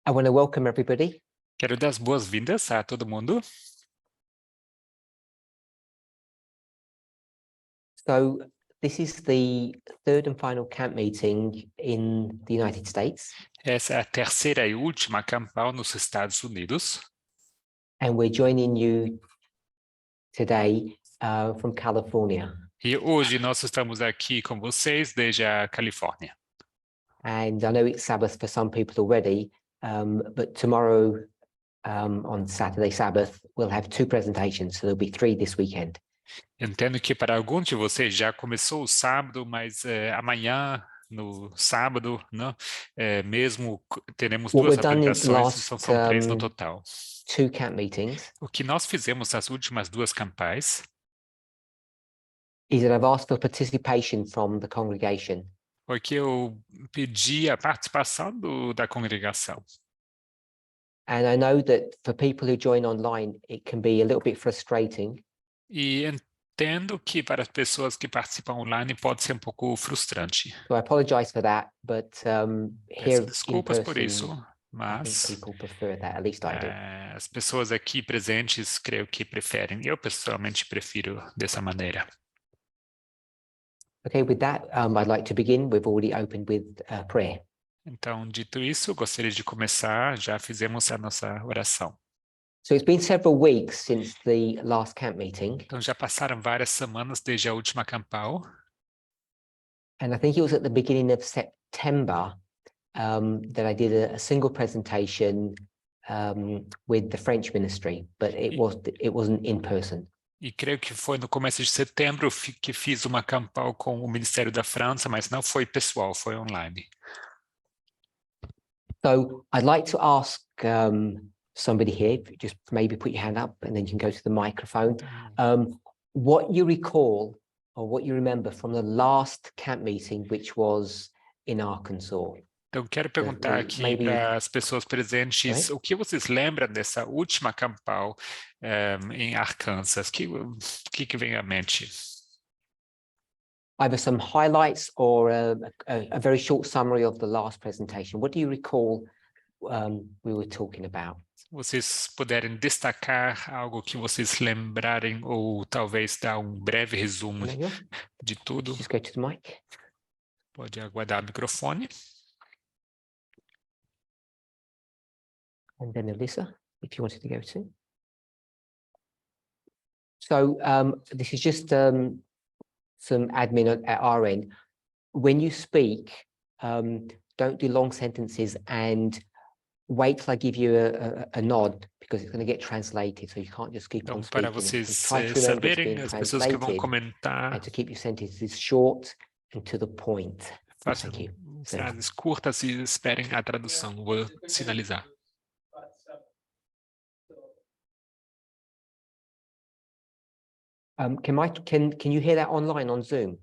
I want to welcome everybody. Quero dar as boas-vindas a todo mundo. So this is the third and final camp meeting in the United States. Essa é a terceira e última campal nos Estados Unidos. And we're joining you today from California. E hoje nós estamos aqui com vocês desde a Califórnia. And I know it's Sabbath for some people already, but tomorrow on Saturday Sabbath, we'll have 2 presentations, so there'll be 3 this weekend. Entendo que para alguns de vocês já começou o sábado, mas amanhã, no sábado, não, mesmo teremos 2 apresentações, são 3 no total. 2 camp meetings. O que nós fizemos nas últimas 2 campais is that I've asked for participation from the congregation. Foi que eu pedi a participação da congregação. And I know that for people who join online, it can be a little bit frustrating. E entendo que para as pessoas que participam online pode ser um pouco frustrante. So I apologize for that, but here desculpas in person, por isso, mas I think people prefer that, at least I do. As pessoas aqui presentes creio que preferem. Eu pessoalmente prefiro dessa maneira. Okay, with that, I'd like to begin. We've already opened with prayer. Então, dito isso, gostaria de começar. Já fizemos a nossa oração. So it's been several weeks since the last camp meeting. Então, já passaram várias semanas desde a última campal. And I think it was at the beginning of September that I did a single presentation with the French ministry, but it wasn't in person. E creio que foi no começo de setembro que fiz uma campal com o Ministério da França, mas não foi pessoal, foi online. So I'd like to ask somebody here, just maybe put your hand up and then you can go to the microphone. What you recall or what you remember from the last camp meeting, which was in Arkansas. Então, quero perguntar aqui para as pessoas presentes, o que vocês lembram dessa última campal em Arkansas? O que vem à mente? Either some highlights or a very short summary of the last presentation. What do you recall we were talking about? Vocês puderem destacar algo que vocês lembrarem ou talvez dar um breve resumo de tudo. Just go to the mic. Pode aguardar o microfone. And then Alyssa, if you wanted to go too. So this is just some admin at our end. When you speak, don't do long sentences and wait till I give you a nod because it's going to get translated, so you can't just keep on speaking. Para vocês saberem, as pessoas que vão comentar, and to keep your sentences short and to the point. Façam frases curtas e esperem a tradução. Vou sinalizar. Can you hear that online on Zoom?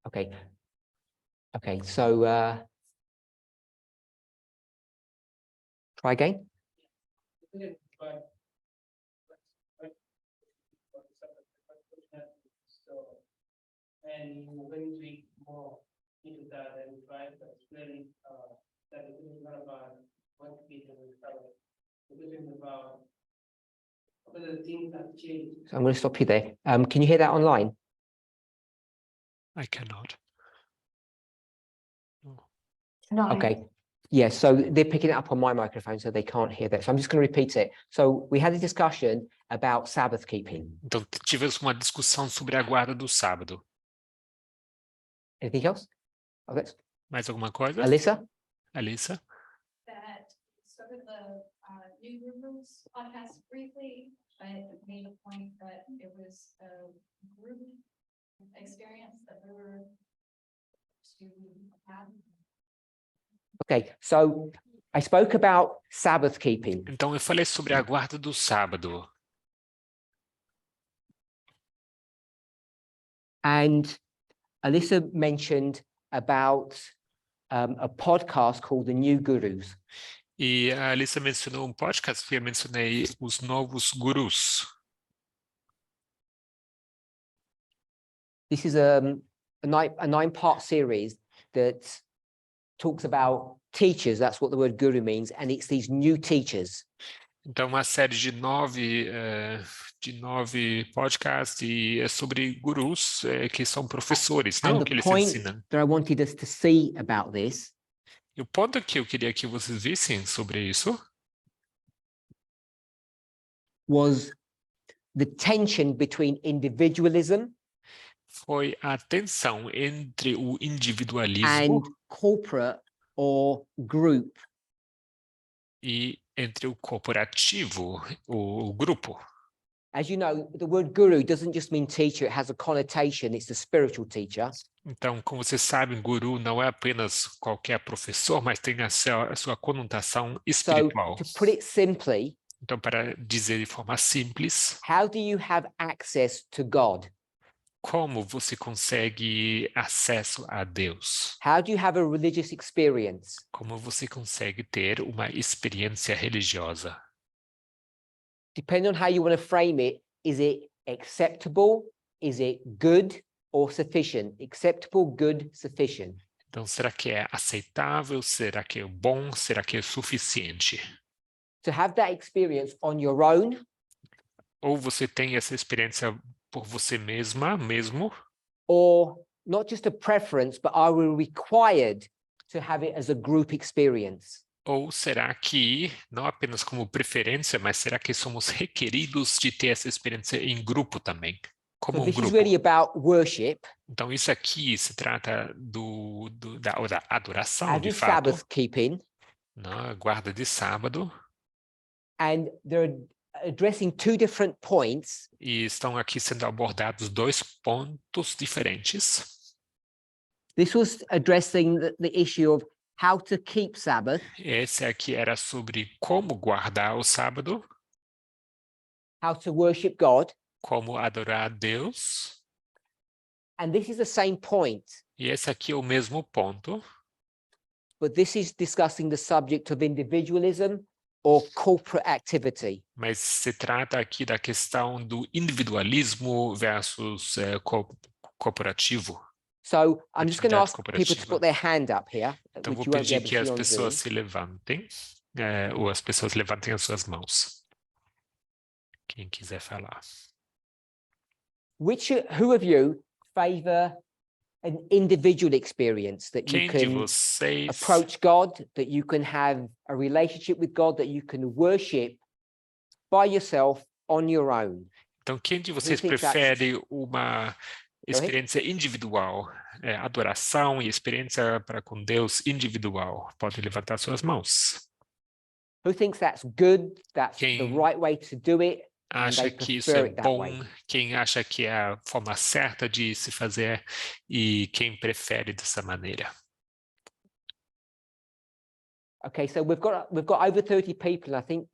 Okay. Okay, so try again. And we're going to be more into that and try to explain that it is not about what people recover. It is about the things that change. So I'm going to stop you there. Can you hear that online? I cannot. No. Okay. Yeah, so they're picking it up on my microphone, so they can't hear that. So I'm just going to repeat it. So we had a discussion about Sabbath keeping. Então, tivemos uma discussão sobre a guarda do sábado. Anything else? Okay. Mais alguma coisa? Alyssa? Alyssa? That sort of the new gurus podcast briefly, but made a point that it was a group experience that we were to have. Okay, so I spoke about Sabbath keeping. Então eu falei sobre a guarda do sábado. And Alyssa mentioned about a podcast called The New Gurus. E a Alyssa mencionou podcast que eu mencionei, Os Novos Gurus. This is a 9-part series that talks about teachers, that's what the word guru means, and it's these new teachers. Então, uma série de nove podcasts e é sobre gurus que são professores, não And o que the eles point ensinam. that I wanted us to see about this E o ponto que eu queria que vocês vissem sobre isso was the tension between individualism foi a tensão entre o individualismo and corporate or group. e entre o corporativo, o grupo. As you know, the word guru doesn't just mean teacher, it has a connotation, it's the spiritual teacher. Então, como vocês sabem, guru não é apenas qualquer professor, mas tem a sua conotação So, espiritual. to put it simply, Então, para dizer de forma simples, how do you have access to God? como você consegue acesso a Deus? How do you have a religious experience? Como você consegue ter uma experiência religiosa? Depending on how you want to frame it, is it acceptable? Is it good or sufficient? Acceptable, good, sufficient. Então, será que é aceitável? Será que é bom? Será que é suficiente? To have that experience on your own, Ou você tem essa experiência por você mesmo, or not just a preference, but are we required to have it as a group experience? ou será que, não apenas como preferência, mas será que somos requeridos de ter essa experiência em grupo também? Como So um this is grupo. really about worship, Então, isso aqui se trata da adoração, as de is fato, Sabbath keeping, na guarda de sábado, and they're addressing two different points. e estão aqui sendo abordados dois pontos diferentes. This was addressing the issue of how to keep Sabbath, Esse aqui era sobre como guardar o sábado, how to worship God, como adorar a Deus, and this is the same point, e esse aqui é o mesmo ponto, but this is discussing the subject of individualism or corporate activity. mas se trata aqui da questão do individualismo versus corporativo. So I'm just going to Atividade ask people to cooperativa. put their hand up here, Então, which vou you won't be pedir able to que see as on pessoas Zoom. se levantem, ou as pessoas levantem as suas mãos. Quem quiser falar. Who of you favor an individual experience that you Quem de can vocês... approach God, that you can have a relationship with God, that you can worship by yourself on your own? Então, quem de vocês thinks that's- prefere uma experiência individual, adoração e experiência para com Deus individual? Pode levantar suas mãos. Who thinks that's good, that's the Quem right way to do it, and acha they que isso prefer é it that bom? way? Quem acha que é a forma certa de se fazer e quem prefere dessa maneira? Okay, so we've got over 30 people. I think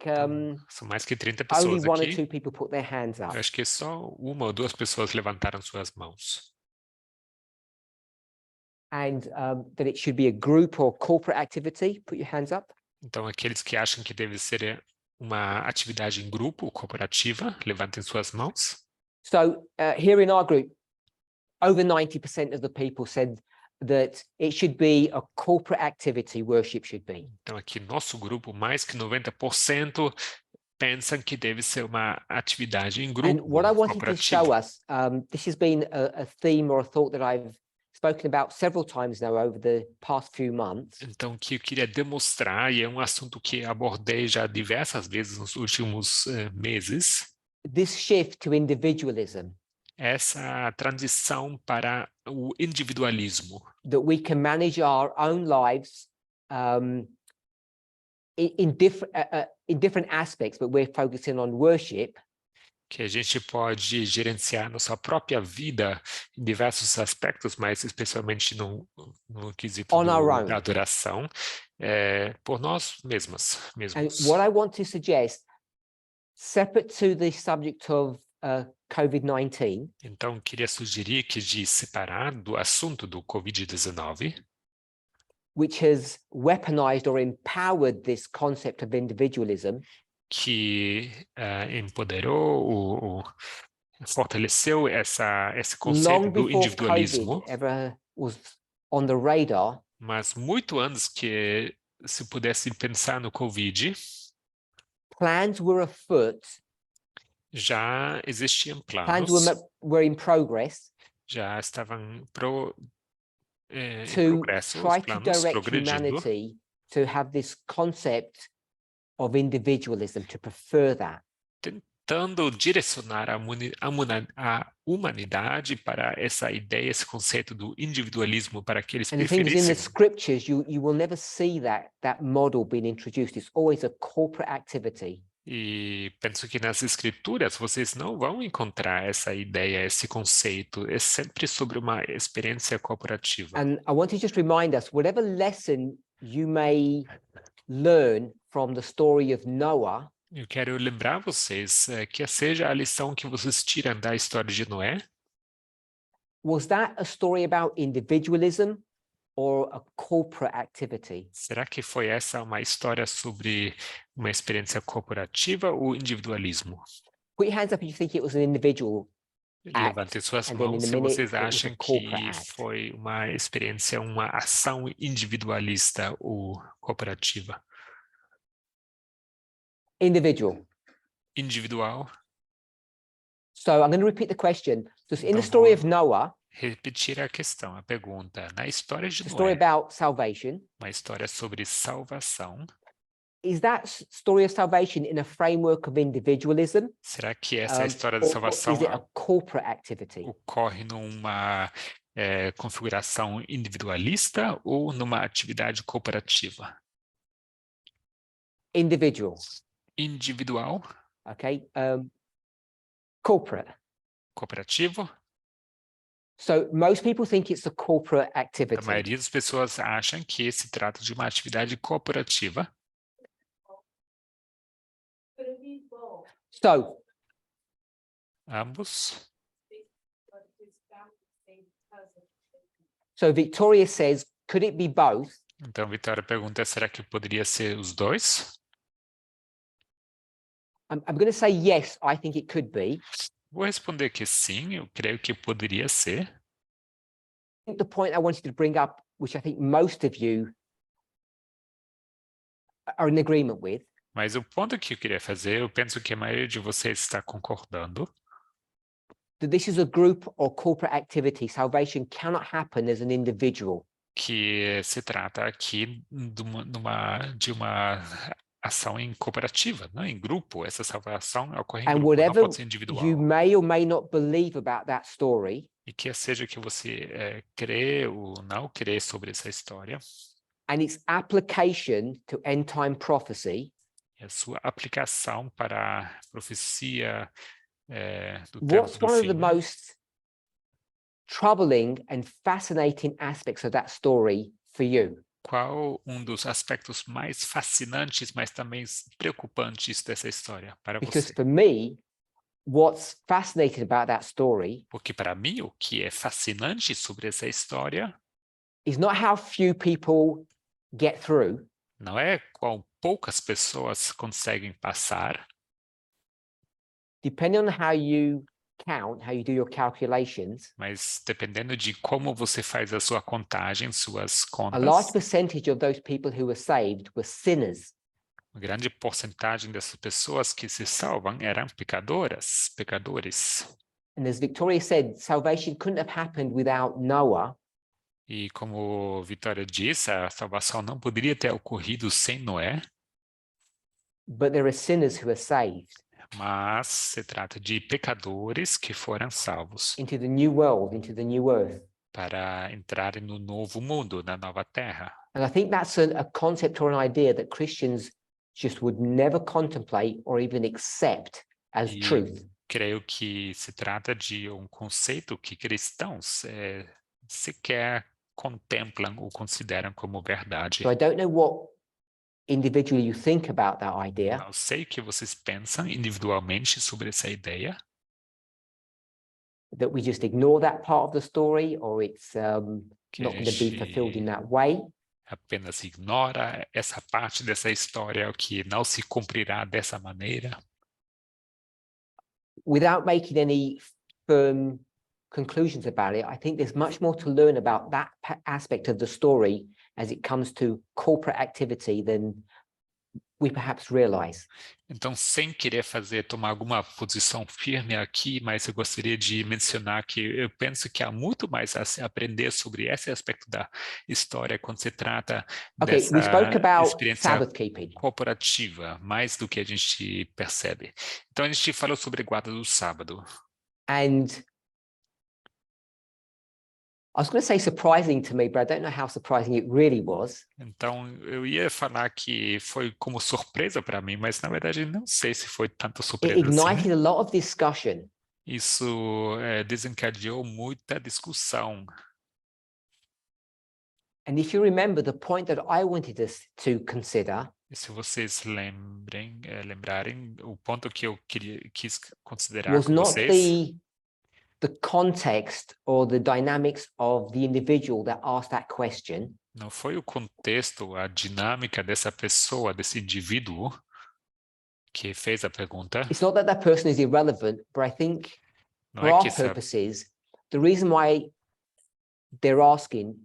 São mais que 30 only pessoas one or aqui. two people put their hands up. Eu acho que só uma ou duas pessoas levantaram suas mãos. And that it should be a group or corporate activity. Put your hands up. Então, aqueles que acham que deve ser uma atividade em grupo, corporativa, levantem suas mãos. So here in our group, over 90% of the people said that it should be a corporate activity, worship should be. Então, aqui nosso grupo, mais que 90% pensam que deve ser uma atividade em And grupo, what I wanted to show corporativa. us, this has been a theme or a thought that I've spoken about several times now over the past few months. Então, o que eu queria demonstrar, e é um assunto que abordei já diversas vezes nos últimos meses, This shift to individualism, essa transição para o individualismo, that we can manage our own lives in different aspects, but we're focusing on worship. que a gente pode gerenciar nossa própria vida em diversos aspectos, mas especialmente no quesito On our own. da adoração, por nós mesmos. And what I want to suggest, separate to the subject of COVID-19, Então, queria sugerir que de separar do assunto do COVID-19, which has weaponized or empowered this concept of individualism, que empoderou, fortaleceu esse long conceito do before individualismo, COVID ever was on the radar, mas muito antes que se pudesse pensar no Covid, plans were afoot, já existiam plans planos, were in progress já estavam em to progresso, os try to planos direct progredindo, humanity to have this concept of individualism, to prefer that. tentando direcionar a humanidade para essa ideia, esse conceito do individualismo, para que eles And the thing is, in the preferissem. scriptures, you will never see that model being introduced. It's always a corporate activity. E penso que nas escrituras vocês não vão encontrar essa ideia, esse conceito. É sempre sobre uma experiência corporativa. And I want to just remind us, whatever lesson you may learn from the story of Noah, Eu quero lembrar vocês que seja a lição que vocês tiram da história de Noé, was that a story about individualism or a corporate activity? será que foi essa uma história sobre uma experiência corporativa ou individualismo? Put your hands up if you think it was an individual act, Levantem suas and then in mãos a se minute vocês it was a acham corporate que act. foi uma experiência, uma ação individualista ou cooperativa. Individual. Individual. So I'm going to repeat the question. So in Então, the story vou of Noah, repetir a questão, a pergunta. Na história de the story Noé, about salvation, uma história sobre salvação, is that story of salvation in a framework of individualism? será que essa história da Or salvação is it a corporate activity? ocorre numa configuração individualista ou numa atividade cooperativa? Individual. Individual, Okay. Corporate. cooperativo. So most people think it's a corporate A activity. maioria das pessoas acham que se trata de uma atividade cooperativa. Could it be both? So Ambos. But his family stayed present. So Victoria says, could it be both? Então, Vitória pergunta, será que poderia ser os dois? I'm going to say yes, I think it could be. Vou responder que sim, eu creio que poderia ser. I think the point I wanted to bring up, which I think most of you are in agreement with, Mas o ponto que eu queria fazer, eu penso que a maioria de vocês está concordando, that this is a group or corporate activity. Salvation cannot happen as an individual. que se trata aqui de uma ação em cooperativa, né? Em grupo. Essa salvação ocorre em And grupo, não whatever pode ser individual. you may or may not believe about that story, E que seja que você crê ou não crê sobre essa história, and its application to end time prophecy, e a sua aplicação para a profecia do tempo what's do one of the fim, most troubling and fascinating aspects of that story for you? qual dos aspectos mais fascinantes, mas também preocupantes dessa história para Because você? for me, what's fascinating about that story Porque para mim o que é fascinante sobre essa história is not how few people get through, não é quão poucas pessoas conseguem passar, depending on how you count, how you do your calculations, mas dependendo de como você faz a sua contagem, suas a large contas, percentage of those people who were saved were sinners. uma grande porcentagem dessas pessoas que se salvam eram pecadores. And as Victoria said, salvation couldn't have happened without Noah, E como Vitória disse, a salvação não poderia ter ocorrido sem Noé, but there are sinners who are saved mas se trata de pecadores que foram salvos into the new world, into the new earth. para entrarem no novo mundo, na nova terra. And I think that's a concept or an idea that Christians just would never contemplate or even accept as E truth. creio que se trata de um conceito que cristãos sequer contemplam ou consideram como verdade. So I don't know what individually you think about that idea, Não sei o que vocês pensam individualmente sobre essa ideia, that we just ignore that part of the story, or it's que not a going to be gente fulfilled in that way. apenas ignora essa parte dessa história, o que não se cumprirá dessa maneira. Without making any firm conclusions about it, I think there's much more to learn about that aspect of the story as it comes to corporate activity than we perhaps realize. Então, sem querer tomar alguma posição firme aqui, mas eu gostaria de mencionar que eu penso que há muito mais a se aprender sobre esse aspecto da história quando se trata Okay, we spoke dessa about experiência Sabbath keeping. corporativa, mais do que a gente percebe. Então, a gente falou sobre guarda do sábado. And I was going to say surprising to me, but I don't know how surprising it really was. Então, eu ia falar que foi como surpresa para mim, mas na verdade não sei se foi tanto It surpresa ignited assim. a lot of discussion. Isso desencadeou muita discussão. And if you remember, the point that I wanted us to consider E se vocês lembrarem, o ponto que eu quis considerar was com not vocês the context or the dynamics of the individual that asked that question. não foi o contexto, a dinâmica dessa pessoa, desse indivíduo que fez a pergunta. It's not that that person is irrelevant, but I think Não for é que our essa, purposes, the reason why they're asking,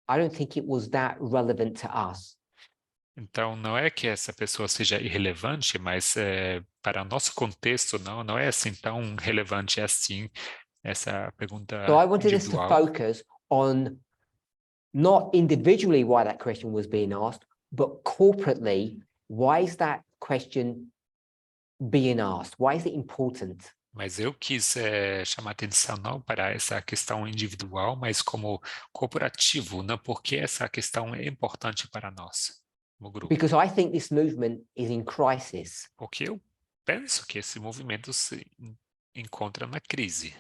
I don't think it was that relevant to us. então, não é que essa pessoa seja irrelevante, mas para o nosso contexto, não é assim tão relevante assim essa pergunta So I wanted us to individual. focus on not individually why that question was being asked, but corporately, why is that question being asked? Why is it important? Mas eu quis chamar atenção não para essa questão individual, mas como corporativo, não porque essa questão é importante para nós, no grupo. Because I think this movement is in crisis. Porque eu penso que esse movimento se encontra na crise.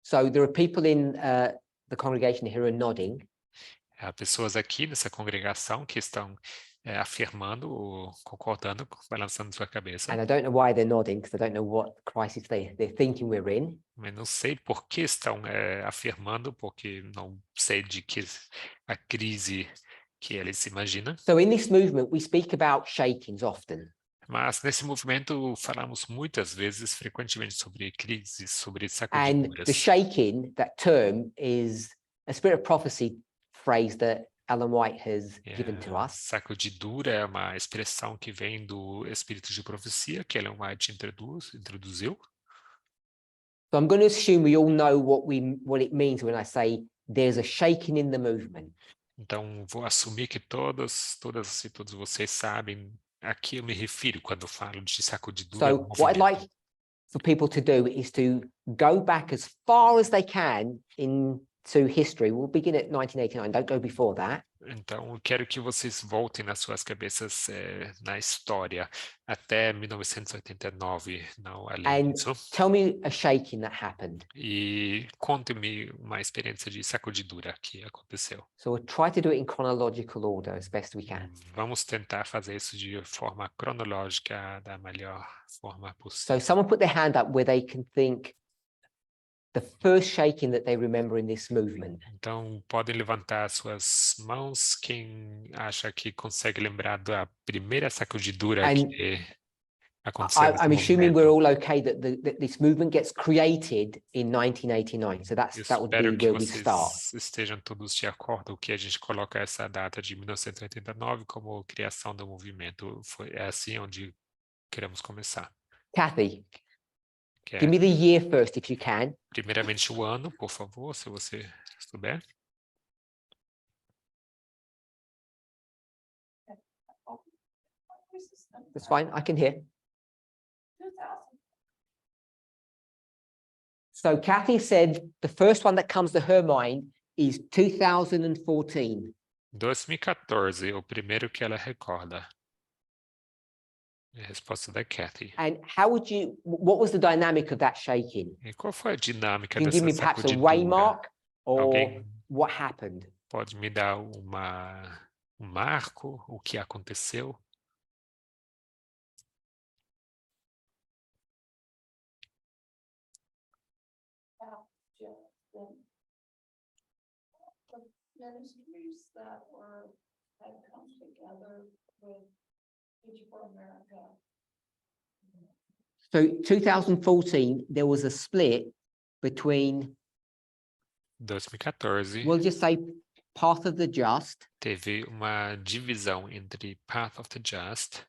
So there are people in the congregation here who are nodding. Há pessoas aqui nessa congregação que estão afirmando ou concordando, balançando sua cabeça. And I don't know why they're nodding, because I don't know what crisis they're thinking we're in. Mas não sei por que estão afirmando, porque não sei de que a crise que eles imaginam. So in this movement, we speak about shakings often. Mas nesse movimento falamos muitas vezes, frequentemente, sobre crises, sobre And sacudiduras. the shaking, that term, is a spirit of prophecy phrase that Ellen White has given to us. Sacudidura é uma expressão que vem do espírito de profecia que Ellen White introduziu. So I'm going to assume we all know what it means when I say there's a shaking in the movement. Então vou assumir que todas e todos vocês sabem a que eu me refiro quando eu falo de sacudidura. So what I'd like for people to do is to go back as far as they can into history. We'll begin at 1989. Don't go before that. Então, eu quero que vocês voltem nas suas cabeças na história até 1989, não além And disso. tell me a shaking that happened. E conte-me uma experiência de sacudidura que aconteceu. So we'll try to do it in chronological order as best we can. Vamos tentar fazer isso de forma cronológica, da melhor forma So possível. someone put their hand up where they can think the first shaking that they remember in this movement. Então, podem levantar suas mãos quem acha que consegue lembrar da primeira sacudidura And que aconteceu nesse I'm assuming we're movimento. all okay that this movement gets created in 1989. So that would be Espero que where we start. vocês estejam todos de acordo que a gente coloca essa data de 1989 como criação do movimento. É assim onde queremos começar. Kathy, Que give me the year first if you can. primeiramente o ano, por favor, se você souber. That's fine. I can hear. So Kathy said the first one that comes to her mind is 2014. 2014, o primeiro que ela recorda. É a resposta da Kathy. And what was the dynamic of that shaking? E qual foi a dinâmica Can you give me dessa perhaps a sacudidura? waymark or Alguém what happened? pode me dar um marco, o que aconteceu? Ministries that had come together with Teach for America. So 2014, there was a split between, 2014, we'll just say path of the just teve uma divisão entre Path of the Just.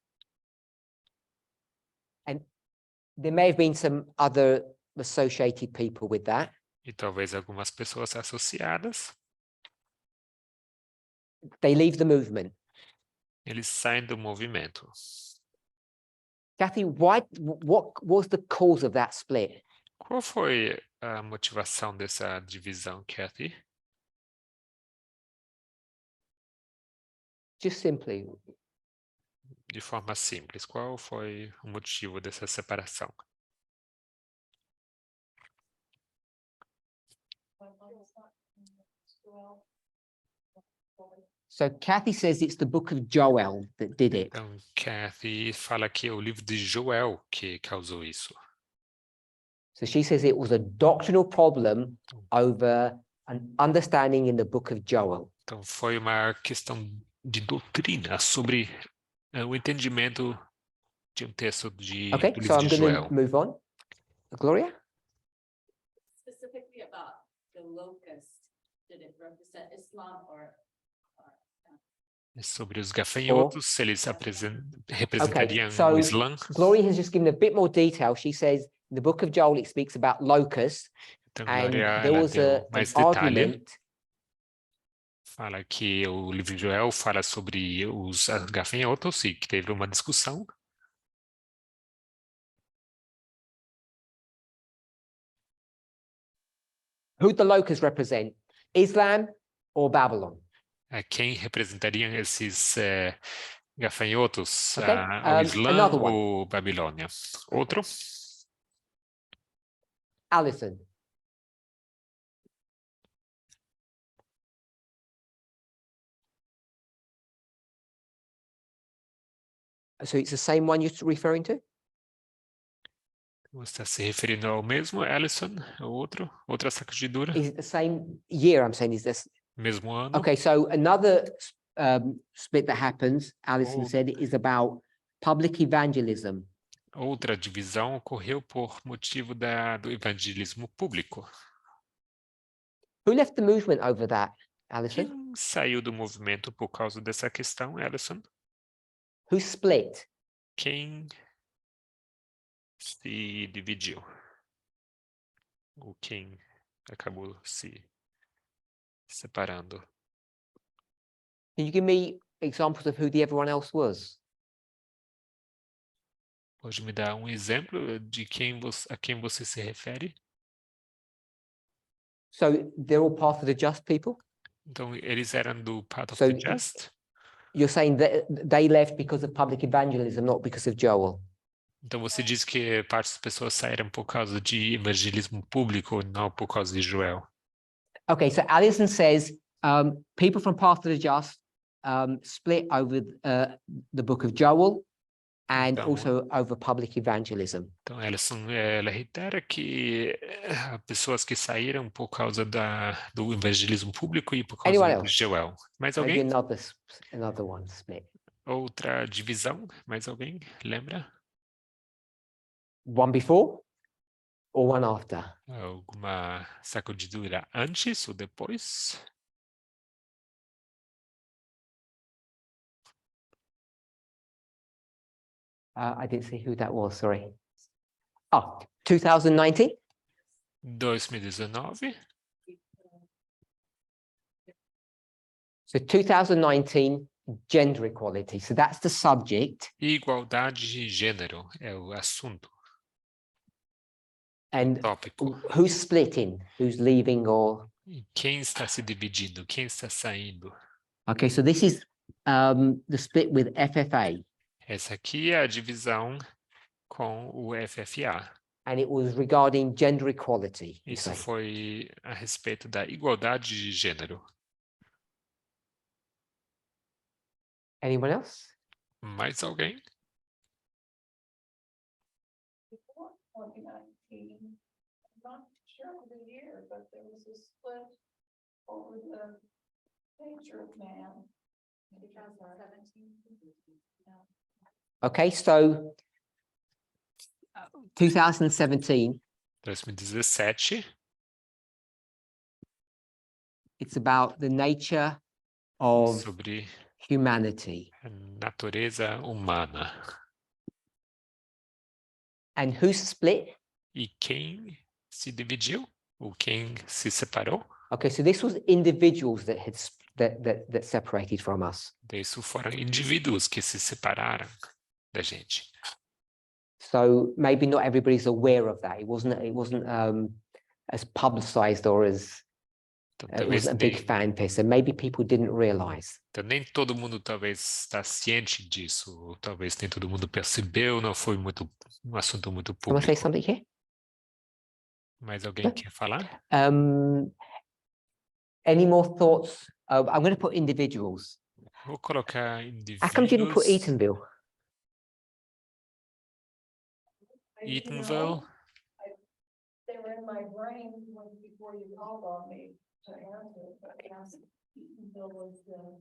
there may have been some other associated people with that. E talvez algumas pessoas associadas, They leave the movement. eles saem do movimento. Kathy, what was the cause of that split? Qual foi a motivação dessa divisão, Kathy? Just simply, De forma simples, qual foi o motivo dessa separação? so Kathy says it's the book of Joel that did it. Então, Kathy fala que é o livro de Joel que causou isso. So she says it was a doctrinal problem over an understanding in the book of Joel. Então, foi uma questão de doutrina sobre o entendimento de um texto do Okay, so livro I'm de going Joel. to move on. Gloria? Specifically about the locust, did it represent Islam or Sobre os gafanhotos, se eles representariam so- o Islã. Gloria has just given a bit more detail. She says in the book of Joel, it speaks about locusts, Então, and Glória, there ela was deu an mais detalhe. argument. Fala que o livro de Joel fala sobre os gafanhotos e que teve uma discussão. Who the locusts represent? Islam or Babylon? Quem representariam esses gafanhotos? Okay, O Islã another one. ou Babilônia? Outro? Alison. So it's the same one you're referring to? Você está se referindo ao mesmo, Alison? Outro? Outra sacudidura? Is it the same year? I'm saying is this. Mesmo ano? Okay, so another split that happens, Alison Oh. said, is about public evangelism. Outra divisão ocorreu por motivo do evangelismo público. Who left the movement over that, Alison? Quem saiu do movimento por causa dessa questão, Alison? Who split? Quem se dividiu? Ou quem acabou se separando? Can you give me examples of who the everyone else was? Pode me dar um exemplo de a quem você se refere? So they're all part of the just people? Então, eles eram do Path of So- the Just? You're saying that they left because of public evangelism, not because of Joel. Então, você diz que parte das pessoas saíram por causa de evangelismo público, não por causa de Joel. Okay, so Alison says people from Path of the Just split over the book of Joel and Então- also over public evangelism. Então, ela reitera que pessoas que saíram por causa do evangelismo público e por causa Anyone de else? Joel. Mais Maybe alguém? another one split. Outra divisão? Mais alguém? Lembra? One before or one after? Alguma sacudidura antes ou depois? I didn't see who that was, sorry. Oh, 2019? 2019? So 2019, gender equality. So that's the subject. Igualdade de gênero é o assunto, And tópico. who's splitting? Who's leaving or... E quem está se dividindo? Quem está saindo? Okay, so this is the split with FFA. Essa aqui é a divisão com o FFA. And it was regarding gender equality. you Isso say. foi a respeito da igualdade de gênero. Anyone else? Mais alguém? before 2019? I'm not sure of the year, but there was a split over the nature of man. 2017. Okay, so 2017, 2017, It's about the nature of sobre humanity. a natureza humana. And who split? E quem se dividiu? Ou quem se separou? Okay, so this was individuals that had that separated from us. Isso foram indivíduos que se separaram da gente. So maybe not everybody's aware of that. It wasn't as publicized or as Então, it talvez wasn't a big fanfare. So maybe people didn't realize. então, nem todo mundo talvez está ciente disso, ou talvez nem todo mundo percebeu, não foi muito um assunto muito Can I say público. something here? Mas alguém quer falar? Any more thoughts? I'm going to put individuals. Vou colocar How come you didn't put indivíduos. Eatonville? Eatonville. They were in my brain before you called on me to answer, but yes, Eatonville was the.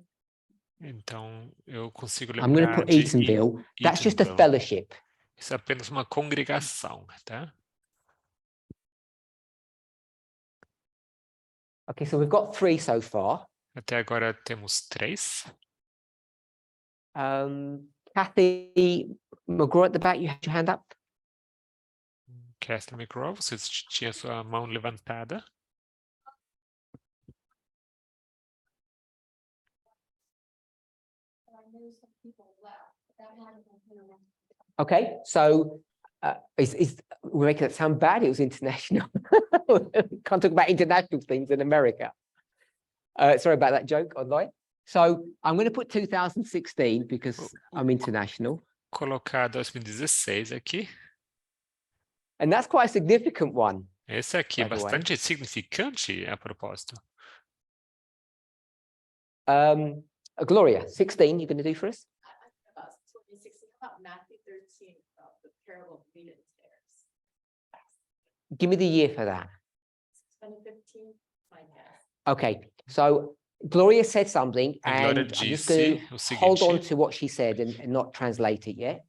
Então, eu consigo I'm going to lembrar put de Eatonville. That's just a Eatonville. fellowship. Isso é apenas uma congregação, tá? Okay, so we've got 3 so far. Até agora temos 3. Kathy McGraw at the back, you had your hand up. Castle McGraw, você tinha sua mão levantada. Okay, so we're making it sound bad. It was international. Can't talk about international things in America. Sorry about that joke online. So I'm going to put 2016 because I'm international. Colocar 2016 aqui. And that's quite a significant one. Esse aqui é By the way. bastante significante a propósito. Gloria, 16, you're going to do for us? About 2016, about Matthew 13, about the parable of wheat and tares. Give me the year for that. 2015, my guess. Okay, so Gloria said something, A Glória and I'm just disse going o to hold on seguinte. to what she said and not translate it yet.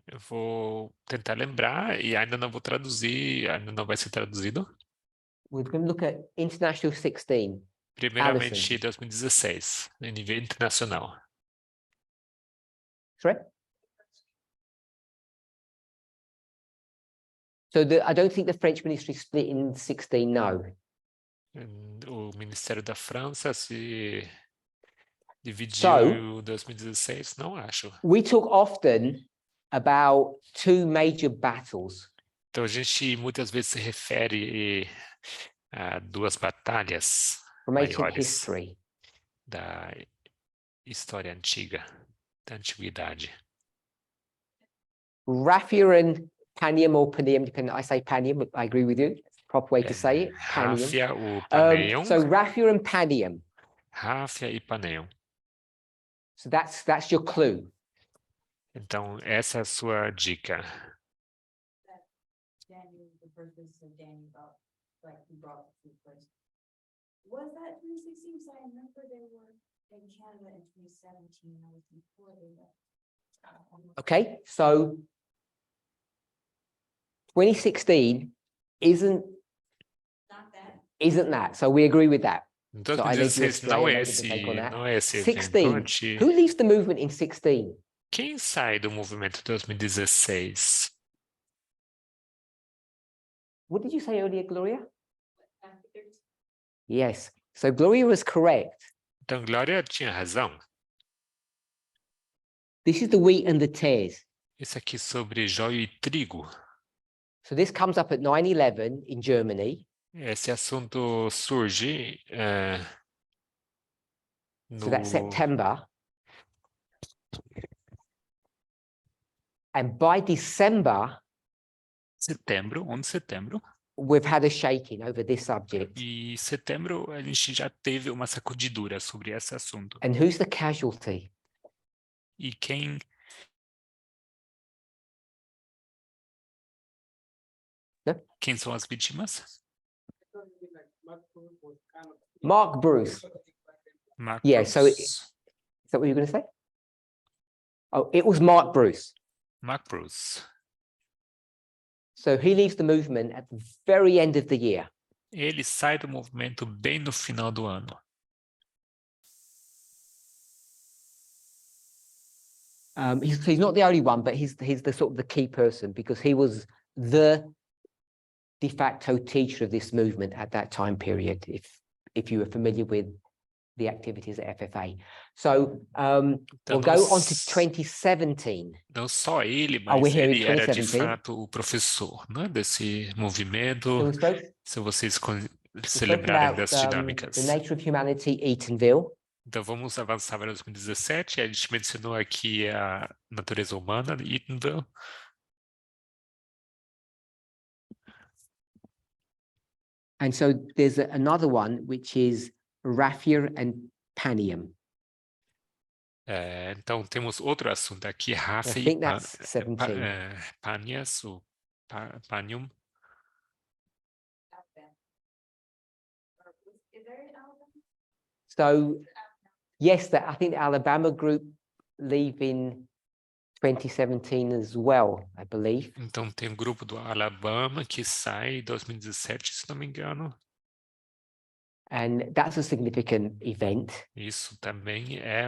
Eu vou tentar lembrar e ainda não vou traduzir, ainda não vai ser traduzido. We're going to look at International 16. Primeiramente, 2016, em nível internacional. Sorry? So I don't think the French ministry split in 16, no. O Ministério da França se dividiu So, em 2016, não acho. We talk often about 2 major battles. Então a gente muitas vezes se refere a 2 batalhas From ancient maiores history. da história antiga, da antiguidade. Raphia and Panium or Panium, depending. I say Panium, but I agree with you. It's the proper way to say it. Panium. Ráfia, o Paneion. So Raphia and Panium. Ráfia e Paneion. So that's your clue. Então essa é a sua dica. Daniel, the purpose of Daniel about, like, he brought the food first. Was that 2016? Because I remember they were in Canada in 2017. I was before they left. Okay, so 2016 isn't Not that. that. So we agree with that. Então So I leave you 2016 não astray, é I made a mistake on that. não é esse 16. evento. Who leaves the movement in 16? Quem sai do movimento 2016? What did you say earlier, Gloria? Matthew 13. Yes. So Gloria was correct. Então Glória tinha razão. This is the wheat and the tares. Isso aqui sobre joio e trigo. So this comes up at 9/11 in Germany. Esse assunto surge So that's September. And by December, setembro, 11 de setembro. we've had a shaking over this subject. E setembro a gente já teve uma sacudidura sobre esse assunto. And who's the casualty? E quem No? Quem são as vítimas? Mark Bruce. Mark Yeah, Bruce. so is that what you're going to say? Oh, it was Mark Bruce. Mark Bruce. So he leaves the movement at the very end of the year. Ele sai do movimento bem no final do ano. He's not the only one, but he's the sort of the key person because he was the de facto teacher of this movement at that time period. If you were familiar with the activities at FFA, so we'll go on to 2017. Não só ele, Are we mas here in ele era de 2017? fato o professor, né, desse movimento. So we spoke Se vocês se spoke lembrarem about das dinâmicas. the nature of humanity, Eatonville. Então vamos avançar para 2017. A gente mencionou aqui a natureza humana de Eatonville. And so there's another one, which is Raphia and Panium. Então temos outro assunto aqui, Rafa I e think that's 17. Panias, o Panium. Is there an album? So yes, I think the Alabama group leave in 2017 as well, I believe. Então tem um grupo do Alabama que sai em 2017, se não me engano. And that's a significant event. Isso também é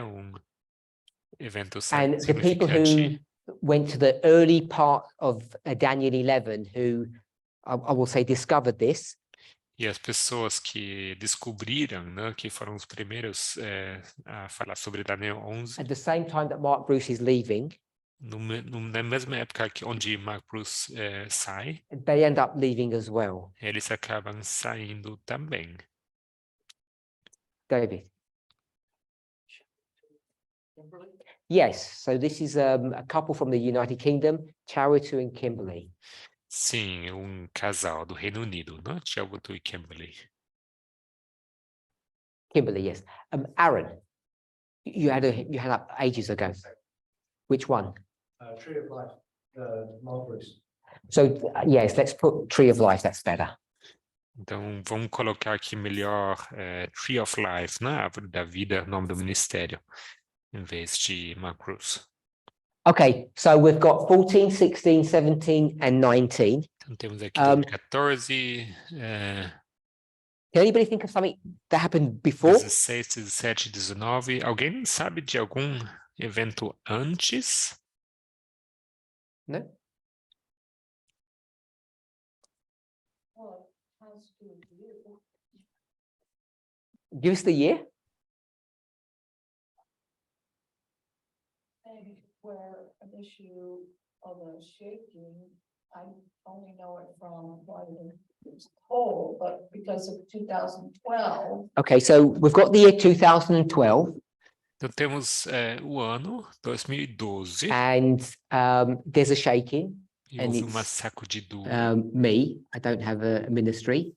evento And the people who significante. went to the early part of Daniel 11, who I will say discovered this, E as pessoas que descobriram, né, que foram os primeiros a falar sobre Daniel 11, at the same time that Mark Bruce is leaving, na mesma época onde Mark Bruce sai, they end up leaving as well. eles acabam saindo também. David. Yes, so this is a couple from the United Kingdom, Charitu and Kimberly. Sim, casal do Reino Unido, né? Tiago e Kimberly. Kimberly, yes. Aaron, you had up ages ago. Which one? Tree of Life, Mark Bruce. So yes, let's put Tree of Life. That's better. Então, vamos colocar aqui melhor Tree of Life, né? Árvore da Vida, nome do ministério, em vez de Mark Bruce. Okay, so we've got 14, 16, 17, and 19. Então, temos aqui 2014, Can anybody think of something that happened before? 16, 17, 19. Alguém sabe de algum evento antes? No? Well, it has to do with you. Give us the year. And where an issue of a shaking, I only know it from what it was told, but because of 2012. Okay, so we've got the year 2012, Então, temos o ano 2012 and there's a shaking. e and houve uma it's, sacudidura. Me, I don't have a ministry.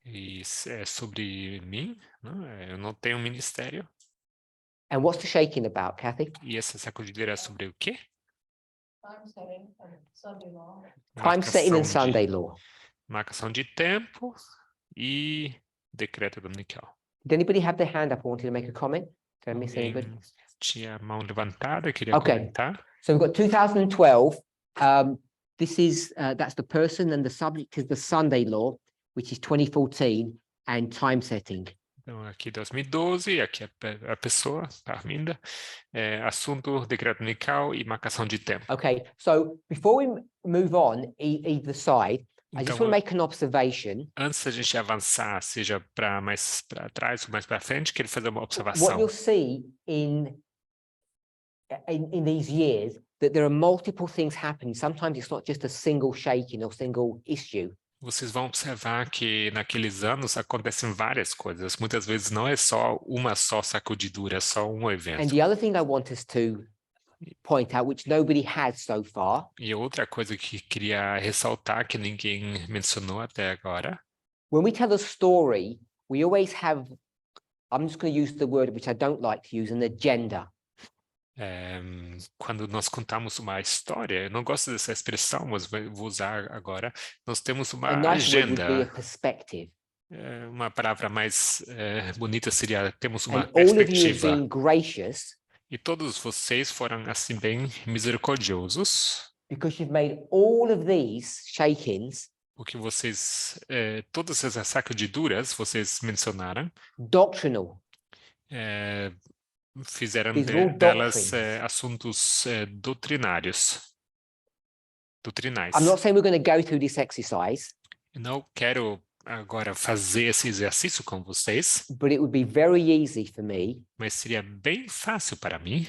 E é sobre mim, né? Eu não tenho ministério. And what's the shaking about, Kathy? E essa sacudidura é sobre o quê? Time setting and Sunday law. Time setting and Marcação Sunday de, law. marcação de tempo e decreto dominical. Did anybody have their hand up or wanted to make a comment? Did I miss Alguém anybody? tinha a mão levantada, queria Okay. comentar. So we've got 2012. This is that's the person, and the subject is the Sunday law, which is 2014, and time setting. Então, aqui 2012, aqui a pessoa, Parminder, assunto, decreto dominical e marcação de tempo. Okay, so before we move on either side, I just Então, want to make an observation. antes da gente avançar, seja para mais para trás ou mais para frente, queria fazer uma What observação. you'll see in these years, that there are multiple things happening. Sometimes it's not just a single shaking or single issue. Vocês vão observar que naqueles anos acontecem várias coisas. Muitas vezes não é só uma só sacudidura, é só um And evento. the other thing I want us to point out, which nobody has so far, E outra coisa que queria ressaltar, que ninguém mencionou até agora, when we tell a story, we always have, I'm just going to use the word which I don't like to use, an agenda. quando nós contamos uma história, eu não gosto dessa expressão, mas vou usar agora, nós temos uma A nice word would be a agenda. perspective. Uma palavra mais bonita seria, temos uma And all of you have perspectiva. been gracious E todos vocês foram assim bem misericordiosos, because you've made all of these shakings porque vocês, todas essas sacudiduras, vocês mencionaram, doctrinal. fizeram These are all delas doctrines. assuntos doutrinários. Doutrinais. I'm not saying we're going to go through this exercise, Não quero agora fazer esse exercício com vocês, but it would be very easy for me mas seria bem fácil para mim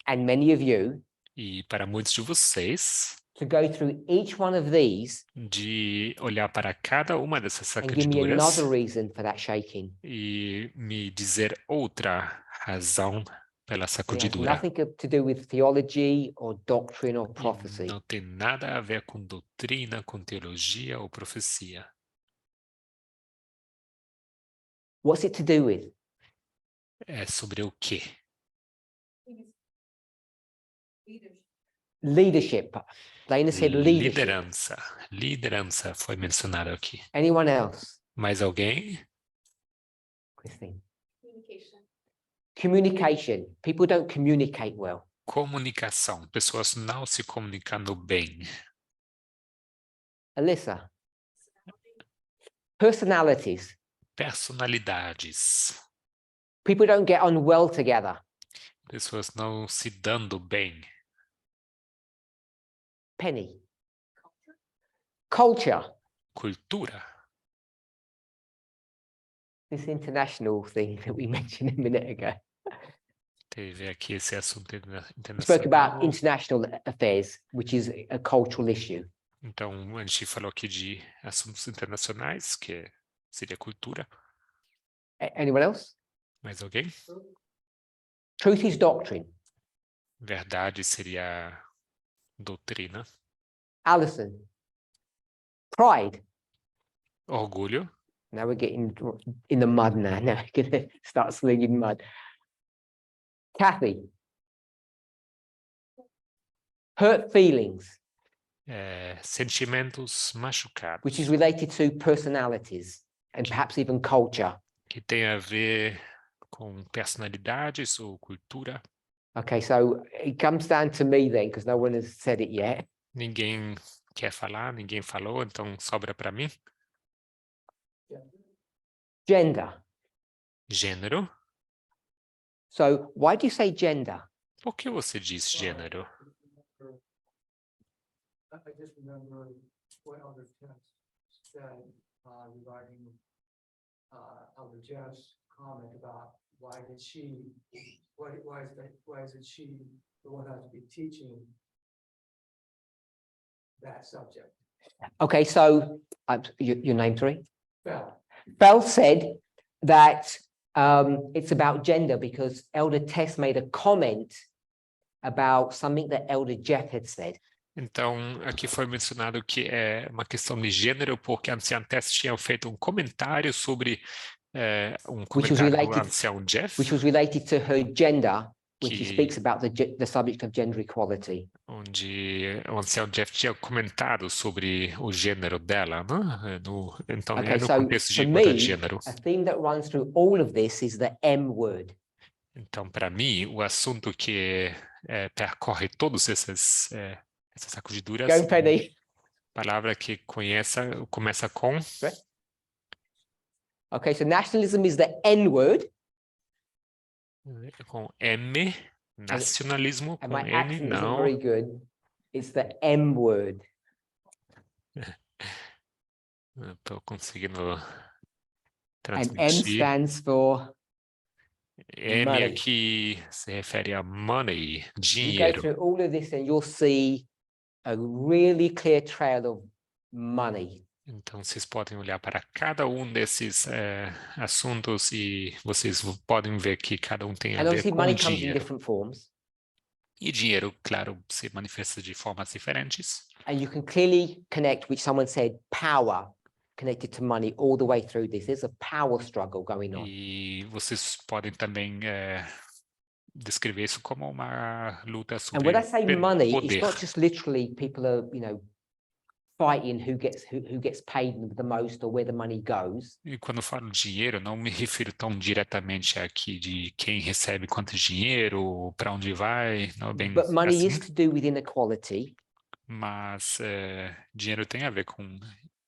and many of you e para muitos de vocês to go through each one of these de olhar para cada uma dessas and give me sacudiduras another reason for that shaking. e me dizer outra razão pela It has sacudidura. nothing to do with theology or doctrine or E prophecy. não tem nada a ver com doutrina, com teologia ou profecia. What's it to do with? É sobre o quê? Leadership. Dana said leadership. Liderança. Liderança foi mencionado aqui. Anyone else? Mais alguém? Christine. Communication. Communication. People don't communicate well. Comunicação. Pessoas não se comunicando bem. Alyssa. Personalities. Personalidades. People don't get on well together. Pessoas não se dando bem. Penny. Culture. Cultura. This international thing that we mentioned a minute ago. Teve aqui esse assunto We spoke about internacional. international affairs, which is a cultural issue. Então, a gente falou aqui de assuntos internacionais, que seria cultura. Anyone else? Mais alguém? Truth is doctrine. Verdade seria doutrina. Alison. Pride. Orgulho. Now we're getting in the mud now. Now we're going to start slinging mud. Kathy. Hurt feelings, Sentimentos machucados. which is related to personalities and perhaps even culture. Que tem a ver com personalidades ou cultura. Okay, so it comes down to me then, because no one has said it yet. Ninguém quer falar, ninguém falou, então sobra para mim. Gender. Gênero. So why do you say gender? Por que você diz gênero? I just remember what Elder Jeff said regarding Elder Jeff's comment about why is it she the one who has to be teaching that subject? Okay, so your name, sorry? Well, Bell said that it's about gender because Elder Tess made a comment about something that Elder Jeff had said. Então, aqui foi mencionado que é uma questão de gênero, porque a anciã Tess tinha feito um comentário sobre um comentário do ancião Jeff, which was related to her gender when she que- speaks about the subject of gender equality. onde o ancião Jeff tinha comentado sobre o gênero dela, né? Então, Okay, é no so contexto de for igualdade de me, gênero. a theme that runs through all of this is the M word. Então, para mim, o assunto que percorre todas essas sacudiduras, Go, Penny. palavra que começa com Okay, so nationalism is the N word, M, nacionalismo and com my N, accent isn't não. very good. It's the M word. Estou conseguindo And M transmitir. stands for M money. aqui se refere a money, you go dinheiro. through all of this and you'll see a really clear trail of money. Então, vocês podem olhar para cada um desses assuntos e vocês podem ver que cada um tem a And ver obviously com money comes in dinheiro. different forms. E dinheiro, claro, se manifesta de formas diferentes. And you can clearly connect, which someone said, power connected to money all the way through this. There's a power struggle going on. E vocês podem também descrever isso como uma luta And sobre when I say money, it's poder. not just literally people are, fighting who gets paid the most or where the money goes. E quando eu falo dinheiro, não me refiro tão diretamente aqui de quem recebe quanto dinheiro, para onde vai, não é bem But money assim. is to do with inequality. Mas dinheiro tem a ver com